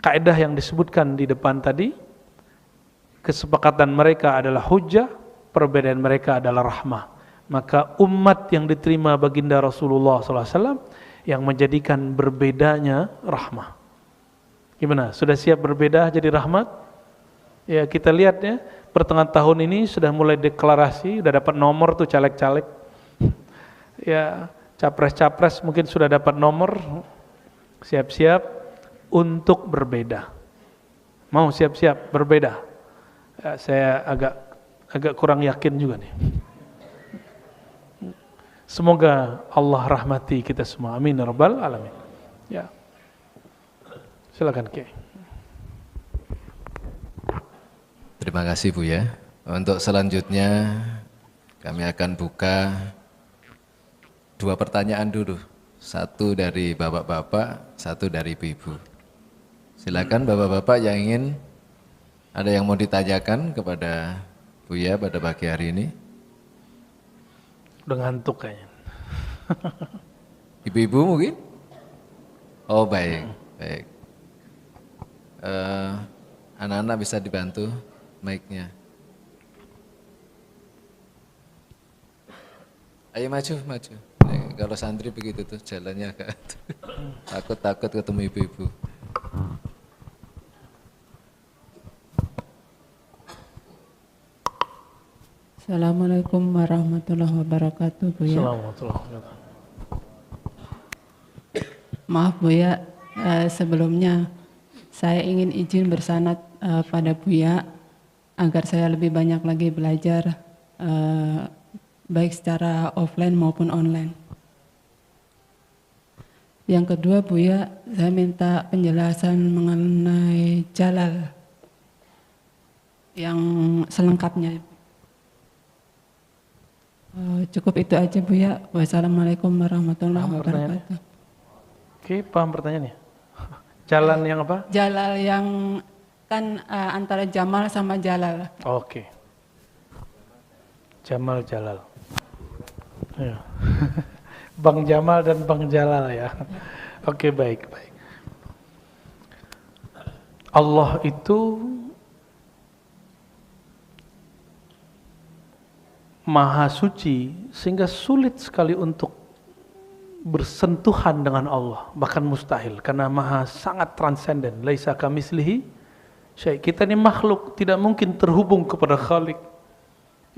kaidah yang disebutkan di depan tadi. Kesepakatan mereka adalah hujjah, perbedaan mereka adalah rahmah. Maka umat yang diterima baginda Rasulullah SAW yang menjadikan berbedanya rahmah. Gimana? Sudah siap berbeda jadi rahmat? Ya, kita lihat ya, pertengahan tahun ini sudah mulai deklarasi, sudah dapat nomor tuh caleg-caleg. Ya, capres-capres mungkin sudah dapat nomor. Siap-siap untuk berbeda. Mau siap-siap berbeda? Ya, saya agak kurang yakin juga nih. Semoga Allah rahmati kita semua. Amin ya rabbal alamin. Ya. Silakan Kiai. Terima kasih Bu ya. Untuk selanjutnya kami akan buka 2 pertanyaan dulu. 1 dari bapak-bapak, 1 dari ibu-ibu. Silakan bapak-bapak yang ingin, ada yang mau ditanyakan kepada Buya pada pagi hari ini? Udah ngantuk kayaknya. Ibu-ibu mungkin? Oh baik, baik. Anak-anak bisa dibantu mic-nya. Ayo maju. Kalau santri begitu tuh jalannya agak takut ketemu ibu-ibu. Assalamualaikum warahmatullahi wabarakatuh, Buya. Assalamualaikum. Maaf Buya, sebelumnya saya ingin izin bersanad pada Buya agar saya lebih banyak lagi belajar baik secara offline maupun online. Yang kedua Buya, saya minta penjelasan mengenai Jalal yang selengkapnya. Cukup itu aja Buya. Wassalamualaikum warahmatullahi wabarakatuh. Oke, paham pertanyaannya. Jalan yang apa? Jalal yang kan antara Jamal sama Jalal. Oke. Jamal Jalal. Ya. Bang Jamal dan Bang Jalal ya. Oke, baik. Allah itu Maha suci sehingga sulit sekali untuk bersentuhan dengan Allah, bahkan mustahil karena Maha sangat transenden. Laisa kamitslihi syai'. Kita ini makhluk, tidak mungkin terhubung kepada Khalik.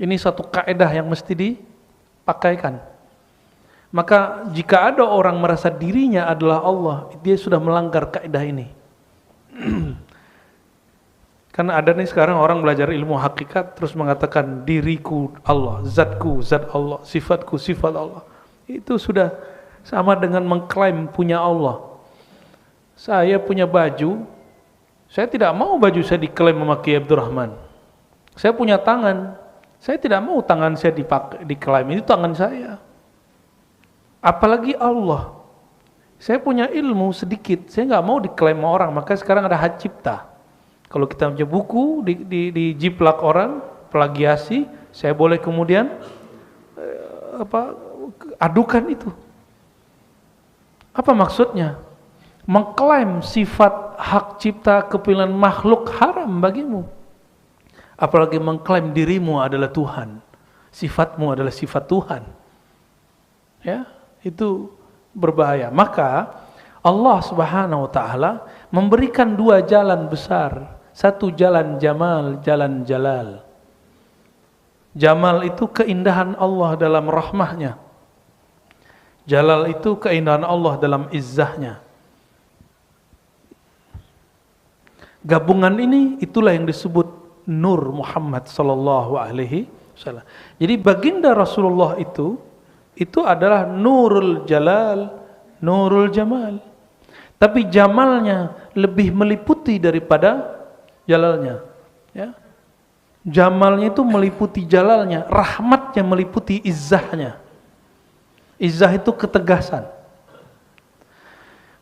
Ini satu kaidah yang mesti dipakaikan. Maka jika ada orang merasa dirinya adalah Allah, dia sudah melanggar kaidah ini. Karena ada nih sekarang orang belajar ilmu hakikat terus mengatakan diriku Allah, zatku zat Allah, sifatku sifat Allah. Itu sudah sama dengan mengklaim punya Allah. Saya punya baju, saya tidak mau baju saya diklaim sama Kiai Abdurrahman. Saya punya tangan, saya tidak mau tangan saya diklaim, itu tangan saya. Apalagi Allah. Saya punya ilmu sedikit, saya nggak mau diklaim sama orang, maka sekarang ada hak cipta. Kalau kita punya buku, dijiplak orang, plagiasi, saya boleh kemudian adukan itu. Apa maksudnya? Mengklaim sifat hak cipta kepilihan makhluk haram bagimu. Apalagi mengklaim dirimu adalah Tuhan. Sifatmu adalah sifat Tuhan. Ya, itu berbahaya. Maka Allah Subhanahu wa taala memberikan dua jalan besar. Satu jalan jamal, jalan jalal. Jamal itu keindahan Allah dalam rahmahnya. Jalal itu keindahan Allah dalam izzahnya. Gabungan ini itulah yang disebut Nur Muhammad sallallahu alaihi wasallam. Jadi baginda Rasulullah itu adalah Nurul Jalal, Nurul Jamal. Tapi jamalnya lebih meliputi daripada jalalnya. Ya. Jamalnya itu meliputi jalalnya, rahmatnya meliputi izzahnya. Izzah itu ketegasan.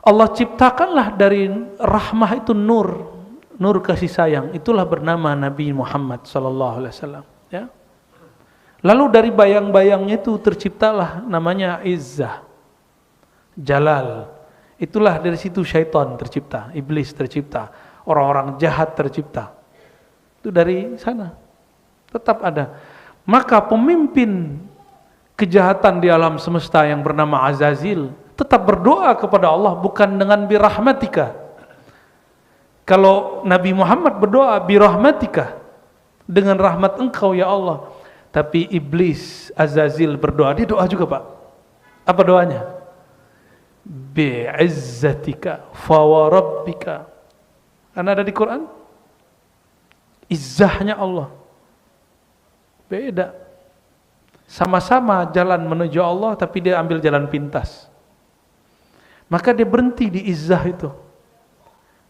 Allah ciptakanlah dari rahmah itu nur, nur kasih sayang. Itulah bernama Nabi Muhammad sallallahu alaihi wasallam. Ya. Lalu dari bayang-bayangnya itu terciptalah namanya izzah, jalal. Itulah dari situ syaitan tercipta, iblis tercipta, orang-orang jahat tercipta. Itu dari sana. Tetap ada. Maka pemimpin kejahatan di alam semesta yang bernama Azazil tetap berdoa kepada Allah bukan dengan birahmatika. Kalau Nabi Muhammad berdoa birahmatika, dengan rahmat engkau ya Allah. Tapi iblis Azazil berdoa, dia doa juga Pak. Apa doanya? Bi'izzatika fawarabbika. Karena ada di Quran. Izzahnya Allah. Beda. Sama-sama jalan menuju Allah, tapi dia ambil jalan pintas. Maka dia berhenti di izzah itu.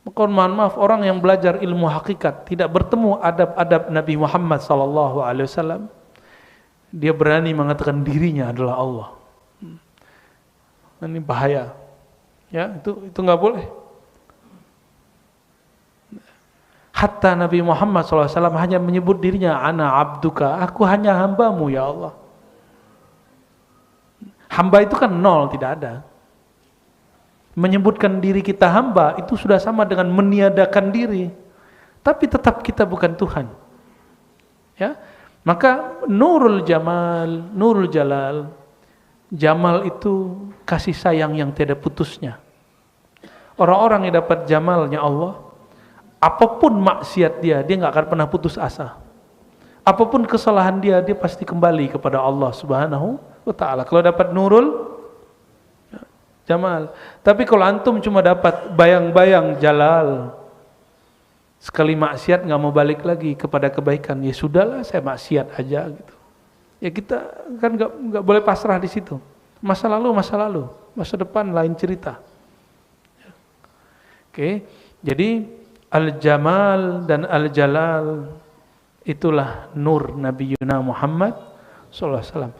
Maka mohon maaf, orang yang belajar ilmu hakikat tidak bertemu adab-adab Nabi Muhammad SAW, dia berani mengatakan dirinya adalah Allah. Ini bahaya. Ya, itu nggak boleh. Hatta Nabi Muhammad SAW hanya menyebut dirinya ana abduka, aku hanya hambamu ya Allah. Hamba itu kan nol, tidak ada. Menyebutkan diri kita hamba itu sudah sama dengan meniadakan diri. Tapi tetap kita bukan Tuhan. Ya. Maka Nurul Jamal, Nurul Jalal, Jamal itu kasih sayang yang tiada putusnya. Orang-orang yang dapat jamalnya Allah, apapun maksiat dia nggak akan pernah putus asa. Apapun kesalahan dia pasti kembali kepada Allah Subhanahu wa ta'ala. Kalau dapat Nurul Jamal. Tapi kalau antum cuma dapat bayang-bayang Jalal, sekali maksiat nggak mau balik lagi kepada kebaikan, ya sudahlah saya maksiat aja gitu. Ya kita kan nggak boleh pasrah di situ. Masa lalu, masa depan lain cerita. Oke, jadi Al-Jamal dan Al-Jalal itulah nur Nabi Muhammad SAW.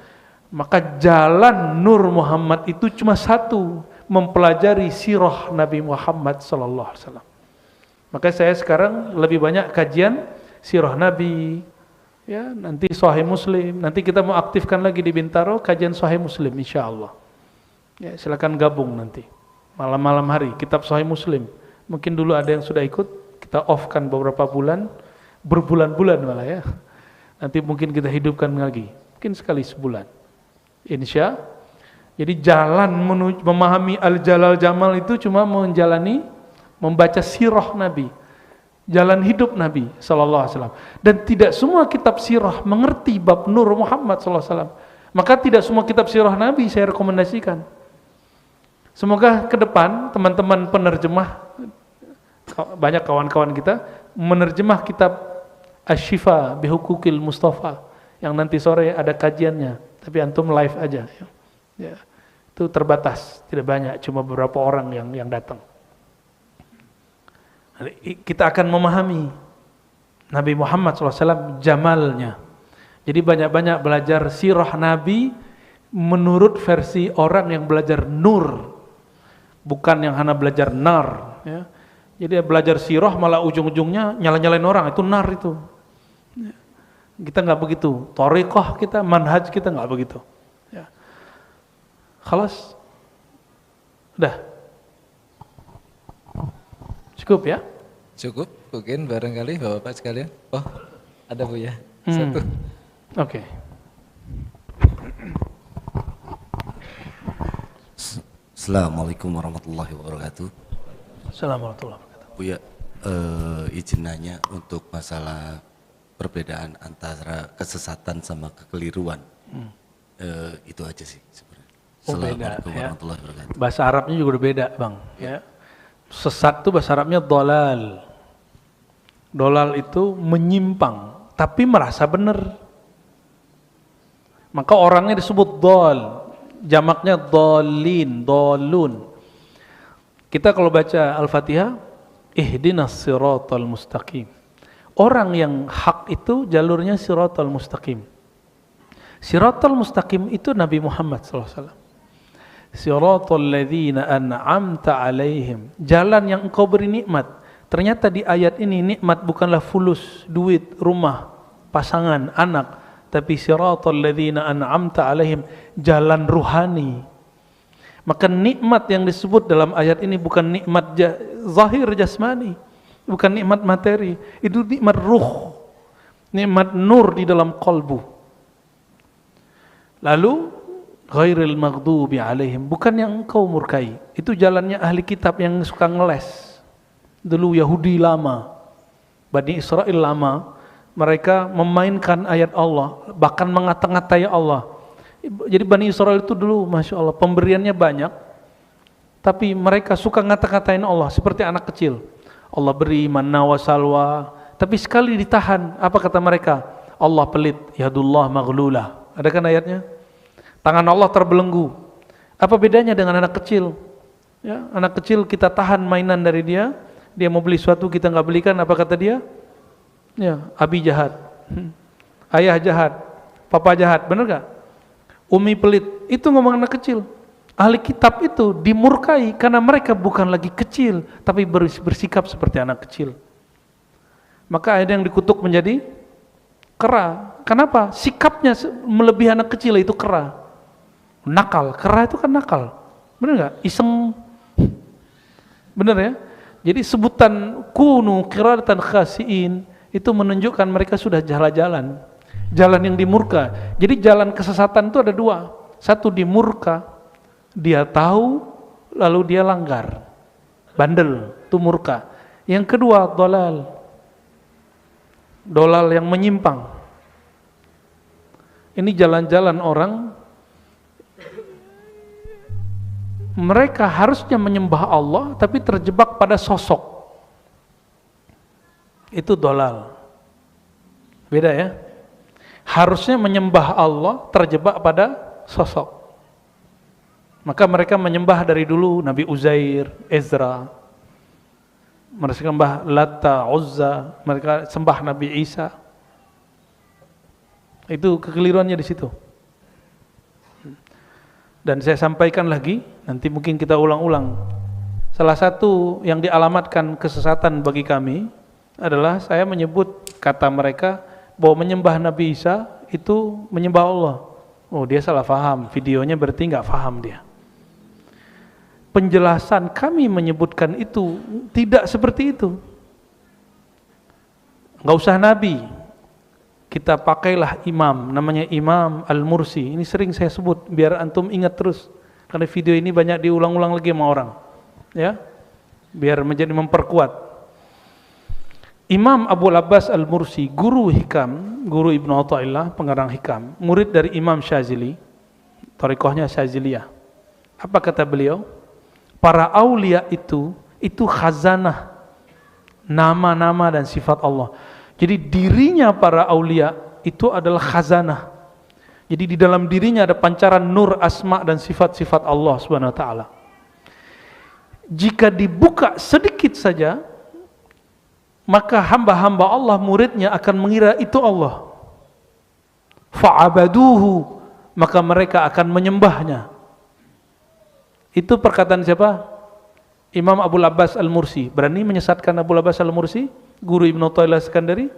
Maka jalan Nur Muhammad itu cuma satu, mempelajari sirah Nabi Muhammad SAW. Maka saya sekarang lebih banyak kajian sirah Nabi, ya nanti Sahih Muslim, nanti kita mau aktifkan lagi di Bintaro kajian Sahih Muslim insyaallah. Ya silakan gabung nanti malam-malam hari kitab Sahih Muslim. Mungkin dulu ada yang sudah ikut, kita off-kan beberapa bulan, berbulan-bulan malah ya. Nanti mungkin kita hidupkan lagi, mungkin sekali sebulan. Insya. Jadi jalan menuju memahami Al-Jalal Jamal itu cuma menjalani, membaca sirah Nabi, jalan hidup Nabi sallallahu alaihi wasallam. Dan tidak semua kitab sirah mengerti bab Nur Muhammad sallallahu alaihi wasallam. Maka tidak semua kitab sirah Nabi saya rekomendasikan. Semoga ke depan teman-teman penerjemah, banyak kawan-kawan kita menerjemah kitab Asy-Syifa bi Huquqil Mustafa yang nanti sore ada kajiannya. Tapi antum live aja, ya. Itu terbatas, tidak banyak, cuma beberapa orang yang datang. Kita akan memahami Nabi Muhammad SAW jamalnya. Jadi banyak-banyak belajar sirah Nabi menurut versi orang yang belajar nur, bukan yang hanya belajar nar. Ya. Jadi belajar sirah malah ujung-ujungnya nyala-nyalain orang, itu nar itu. Ya. Kita nggak begitu. Thariqah kita, manhaj kita nggak begitu. Ya. Khalas. Udah. Cukup ya? Cukup, mungkin barangkali Bapak-Bapak sekalian. Oh, ada Bu ya. Oke. Satu. Okay. Assalamualaikum warahmatullahi wabarakatuh. Assalamualaikum warahmatullahi wabarakatuh. Bu ya, izin nanya untuk masalah perbedaan antara kesesatan sama kekeliruan. Itu aja sih sebenarnya. Assalamualaikum warahmatullahi wabarakatuh. Bahasa Arabnya juga udah beda, Bang. Ya. Sesat itu bahasa Arabnya dolal. Dolal itu menyimpang, tapi merasa benar. Maka orangnya disebut dol, jamaknya dolin, dolun. Kita kalau baca Al-Fatihah, ihdinas siratal mustaqim. Orang yang hak itu jalurnya siratal mustaqim. Siratal mustaqim itu Nabi Muhammad SAW. Siratal ladzina an'amta alaihim. Jalan yang engkau beri nikmat. Ternyata di ayat ini nikmat bukanlah fulus, duit, rumah, pasangan, anak, tapi siratal ladzina an'amta alaihim, jalan ruhani. Maka nikmat yang disebut dalam ayat ini bukan nikmat zahir jasmani, bukan nikmat materi, itu nikmat ruh, nikmat nur di dalam kalbu. Lalu ghairil maghdubi alaihim, bukan yang engkau murkai. Itu jalannya ahli kitab yang suka ngeles. Dulu Yahudi lama, Bani Israel lama, mereka memainkan ayat Allah, bahkan mengata-ngatai Allah. Jadi Bani Israel itu dulu, Masya Allah, pemberiannya banyak, tapi mereka suka ngata-ngatain Allah, seperti anak kecil. Allah beri manna wa salwa, tapi sekali ditahan, apa kata mereka? Allah pelit, yadullah maghlulah. Ada kan ayatnya? Tangan Allah terbelenggu. Apa bedanya dengan anak kecil? Ya, anak kecil kita tahan mainan dari dia, dia mau beli sesuatu kita nggak belikan, apa kata dia? Ya, abi jahat, ayah jahat, papa jahat, bener gak? Umi pelit, itu ngomong anak kecil. Ahli kitab itu dimurkai karena mereka bukan lagi kecil, tapi bersikap seperti anak kecil. Maka ada yang dikutuk menjadi kera. Kenapa? Sikapnya melebihi anak kecil, itu kera. Nakal, kera itu kan nakal, bener gak? Iseng, bener ya? Jadi sebutan kunu qiradatan khasiin itu menunjukkan mereka sudah jalan-jalan, jalan yang dimurka. Jadi jalan kesesatan itu ada dua. Satu dimurka, dia tahu lalu dia langgar, bandel, itu murka. Yang kedua dolal, dolal yang menyimpang. Ini jalan-jalan orang, mereka harusnya menyembah Allah tapi terjebak pada sosok. Itu dolal. Beda ya. Harusnya menyembah Allah terjebak pada sosok. Maka mereka menyembah dari dulu Nabi Uzair, Ezra. Mereka sembah Lata, Uzza, mereka sembah Nabi Isa. Itu kekeliruannya di situ. Dan saya sampaikan lagi, nanti mungkin kita ulang-ulang. Salah satu yang dialamatkan kesesatan bagi kami adalah saya menyebut kata mereka bahwa menyembah Nabi Isa itu menyembah Allah. Oh, dia salah faham, videonya berarti nggak faham dia. Penjelasan kami menyebutkan itu tidak seperti itu. Nggak usah Nabi, kita pakailah imam, namanya Imam Al-Mursi. Ini sering saya sebut biar antum ingat terus, karena video ini banyak diulang-ulang lagi sama orang, ya, biar menjadi memperkuat. Imam Abu Abbas Al-Mursi, guru hikam, guru Ibnu Athaillah, pengarang hikam, murid dari Imam Syazili, thariqahnya Syaziliyah. Apa kata beliau? Para aulia itu khazanah nama-nama dan sifat Allah. Jadi dirinya para aulia itu adalah khazanah. Jadi di dalam dirinya ada pancaran nur asma dan sifat-sifat Allah Subhanahu wa taala. Jika dibuka sedikit saja, maka hamba-hamba Allah, muridnya akan mengira itu Allah. Fa'abaduhu, maka mereka akan menyembahnya. Itu perkataan siapa? Imam Abul Abbas Al-Mursi. Berani menyesatkan Abul Abbas Al-Mursi, guru Ibnu Athaillah Iskandari?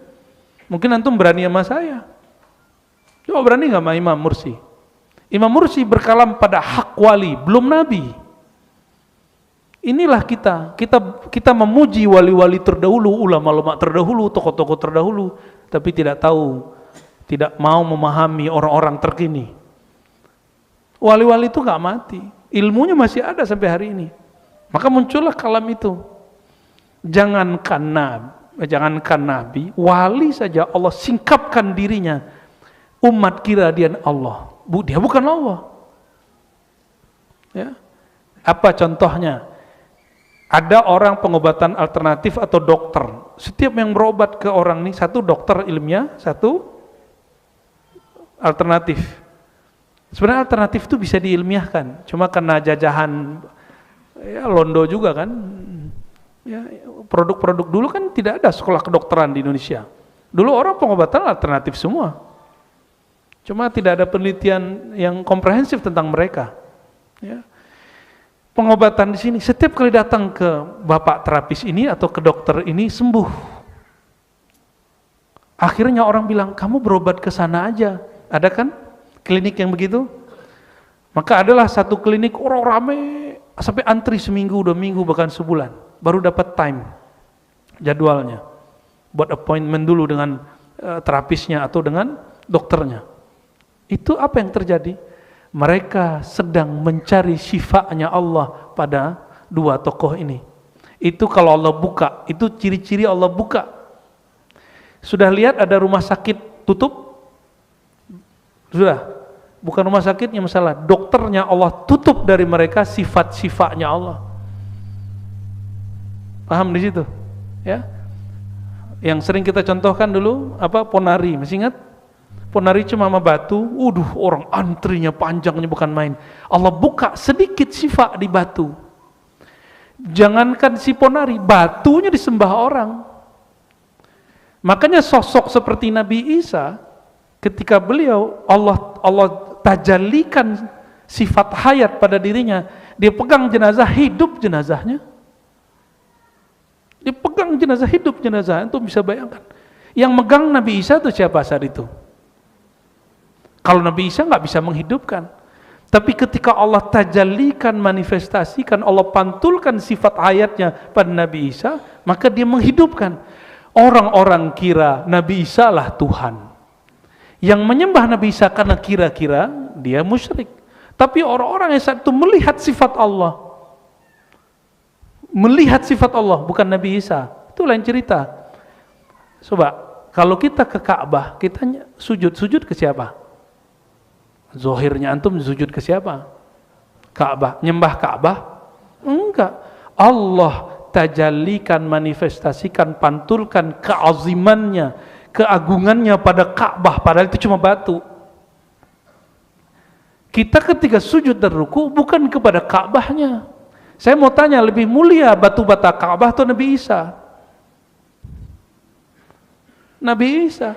Mungkin antum berani sama saya. Coba berani nggak sama Imam Mursi? Imam Mursi berkalam pada hak wali, belum nabi. Inilah kita memuji wali-wali terdahulu, ulama-ulama terdahulu, tokoh-tokoh terdahulu, tapi tidak tahu, tidak mau memahami orang-orang terkini. Wali-wali itu nggak mati, ilmunya masih ada sampai hari ini. Maka muncullah kalam itu. Jangankan nabi, wali saja Allah singkapkan dirinya. Umat kira dia Allah, dia bukan Allah. Ya. Apa contohnya? Ada orang pengobatan alternatif atau dokter. Setiap yang berobat ke orang ini, satu dokter ilmiah, satu alternatif. Sebenarnya alternatif itu bisa diilmiahkan, cuma karena jajahan ya londo juga kan. Ya, produk-produk dulu kan tidak ada sekolah kedokteran di Indonesia. Dulu orang pengobatan alternatif semua. Cuma tidak ada penelitian yang komprehensif tentang mereka. Ya. Pengobatan di sini, setiap kali datang ke bapak terapis ini atau ke dokter ini sembuh. Akhirnya orang bilang, kamu berobat ke sana aja. Ada kan klinik yang begitu? Maka adalah satu klinik orang rame sampai antri seminggu, 2 minggu, bahkan sebulan. Baru dapat time, jadwalnya. Buat appointment dulu dengan terapisnya atau dengan dokternya. Itu apa yang terjadi? Mereka sedang mencari syifa-nya Allah pada dua tokoh ini. Itu kalau Allah buka, itu ciri-ciri Allah buka. Sudah lihat ada rumah sakit tutup? Sudah. Bukan rumah sakitnya masalah, dokternya Allah tutup dari mereka sifat-sifatnya Allah. Paham di situ? Ya. Yang sering kita contohkan dulu apa? Ponari, masih ingat? Ponari cuma sama batu, orang antrinya panjangnya bukan main. Allah buka sedikit sifat di batu. Jangankan si ponari, batunya disembah orang. Makanya sosok seperti Nabi Isa, ketika beliau Allah tajallikan sifat hayat pada dirinya, dia pegang jenazah, hidup jenazahnya. Dia pegang jenazah, hidup jenazah. Itu bisa bayangkan. Yang megang Nabi Isa itu siapa saat itu? Kalau Nabi Isa nggak bisa menghidupkan, tapi ketika Allah tajallikan, manifestasikan, Allah pantulkan sifat hayatnya pada Nabi Isa, maka dia menghidupkan. Orang-orang kira Nabi Isa lah Tuhan. Yang menyembah Nabi Isa karena kira-kira dia musyrik. Tapi orang-orang yang saat itu melihat sifat Allah, melihat sifat Allah, bukan Nabi Isa, itu lain cerita. Coba, kalau kita ke Ka'bah, kita sujud ke siapa? Zohirnya antum sujud ke siapa? Ka'bah. Nyembah Ka'bah? Enggak. Allah tajallikan, manifestasikan, pantulkan keazimannya, keagungannya pada Ka'bah, padahal itu cuma batu. Kita ketika sujud dan ruku bukan kepada Ka'bahnya. Saya mau tanya, lebih mulia batu bata Ka'bah atau Nabi Isa? Nabi Isa.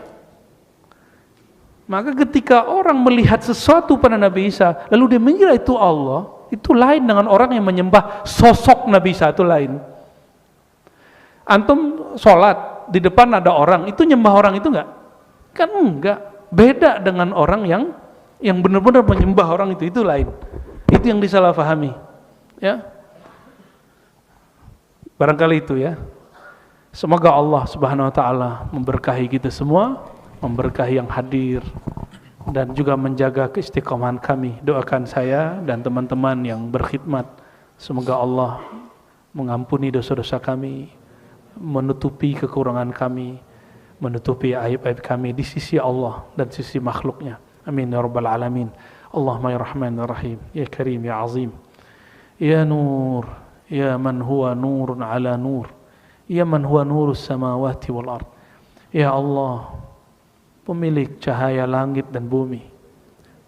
Maka ketika orang melihat sesuatu pada Nabi Isa, lalu dia mengira itu Allah, itu lain dengan orang yang menyembah sosok Nabi Isa, itu lain. Antum sholat, di depan ada orang, itu nyembah orang itu enggak? Kan enggak. Beda dengan orang yang benar-benar menyembah orang itu lain. Itu yang disalahfahami. Ya. Barangkali itu ya. Semoga Allah Subhanahu wa taala memberkahi kita semua, memberkahi yang hadir, dan juga menjaga keistiqomahan kami. Doakan saya dan teman-teman yang berkhidmat, semoga Allah mengampuni dosa-dosa kami, menutupi kekurangan kami, menutupi aib-aib kami di sisi Allah dan sisi makhluknya. Amin ya rabbal alamin. Allahumma ya rahman ya rahim, ya karim ya azim, ya nur, ya man huwa nurun ala nur, ya man huwa nurus samawati wal ard. Ya Allah, pemilik cahaya langit dan bumi,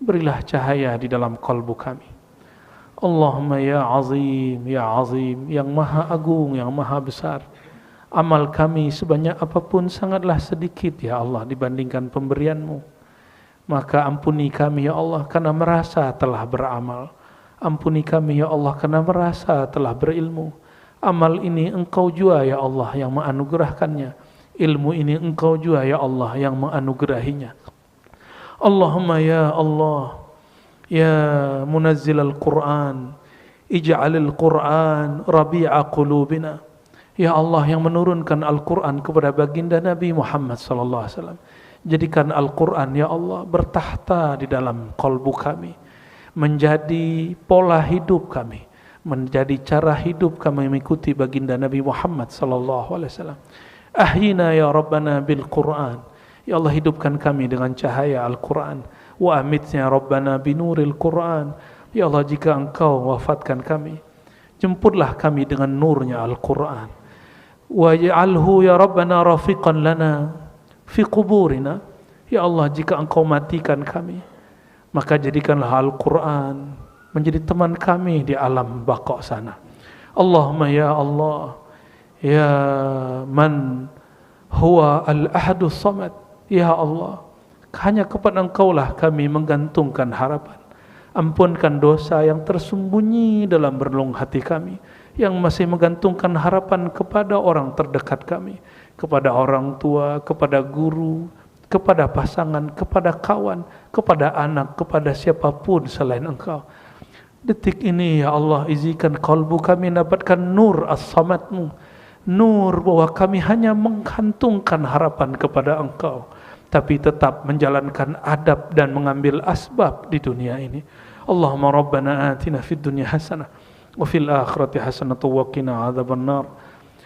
berilah cahaya di dalam kalbu kami. Allahumma ya azim, yang maha agung, yang maha besar. Amal kami sebanyak apapun sangatlah sedikit ya Allah dibandingkan pemberian-Mu. Maka ampuni kami ya Allah karena merasa telah beramal. Ampuni kami ya Allah karena merasa telah berilmu. Amal ini Engkau jua ya Allah yang menganugerahkannya. Ilmu ini Engkau jua ya Allah yang menganugerahinya. Allahumma ya Allah, ya munazzil al-Quran, ij'alil Quran rabi'a qulubina. Ya Allah yang menurunkan Al-Quran kepada baginda Nabi Muhammad sallallahu alaihi wasallam. Jadikan Al-Quran ya Allah bertahta di dalam kalbu kami, menjadi pola hidup kami, menjadi cara hidup kami mengikuti baginda Nabi Muhammad sallallahu alaihi wasallam. Ahyina ya Rabbana bil Quran. Ya Allah hidupkan kami dengan cahaya Al-Quran. Wa amitna ya Rabbana binuril Quran. Ya Allah jika Engkau wafatkan kami, jemputlah kami dengan nurnya Al-Quran. Waj'alhu ya Rabbana rafiqan lana fi quburina. Ya Allah jika Engkau matikan kami, maka jadikanlah Al-Quran menjadi teman kami di alam baqa sana. Allahumma ya Allah, ya man huwa al-ahadus samad. Ya Allah, hanya kepada Engkaulah kami menggantungkan harapan. Ampunkan dosa yang tersembunyi dalam relung hati kami, yang masih menggantungkan harapan kepada orang terdekat kami, kepada orang tua, kepada guru, kepada pasangan, kepada kawan, kepada anak, kepada siapapun selain Engkau. Detik ini ya Allah izinkan kalbu kami dapatkan nur as-samad-Mu, nur bahwa kami hanya menggantungkan harapan kepada Engkau, tapi tetap menjalankan adab dan mengambil asbab di dunia ini. Allahumma rabbana atina fid dunya hasanah wa fil akhirati hasanah wa qina adzabannar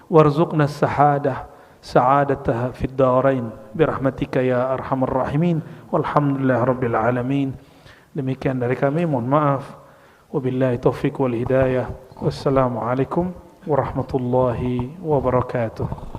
warzuqna as-sahadah sa'adataha fid darain birahmatika ya arhamar rahimin walhamdulillahi rabbil alamin. Demikian dari kami, mohon maaf. Wabillahi taufiq wal hidayah. Wassalamualaikum warahmatullahi wabarakatuh.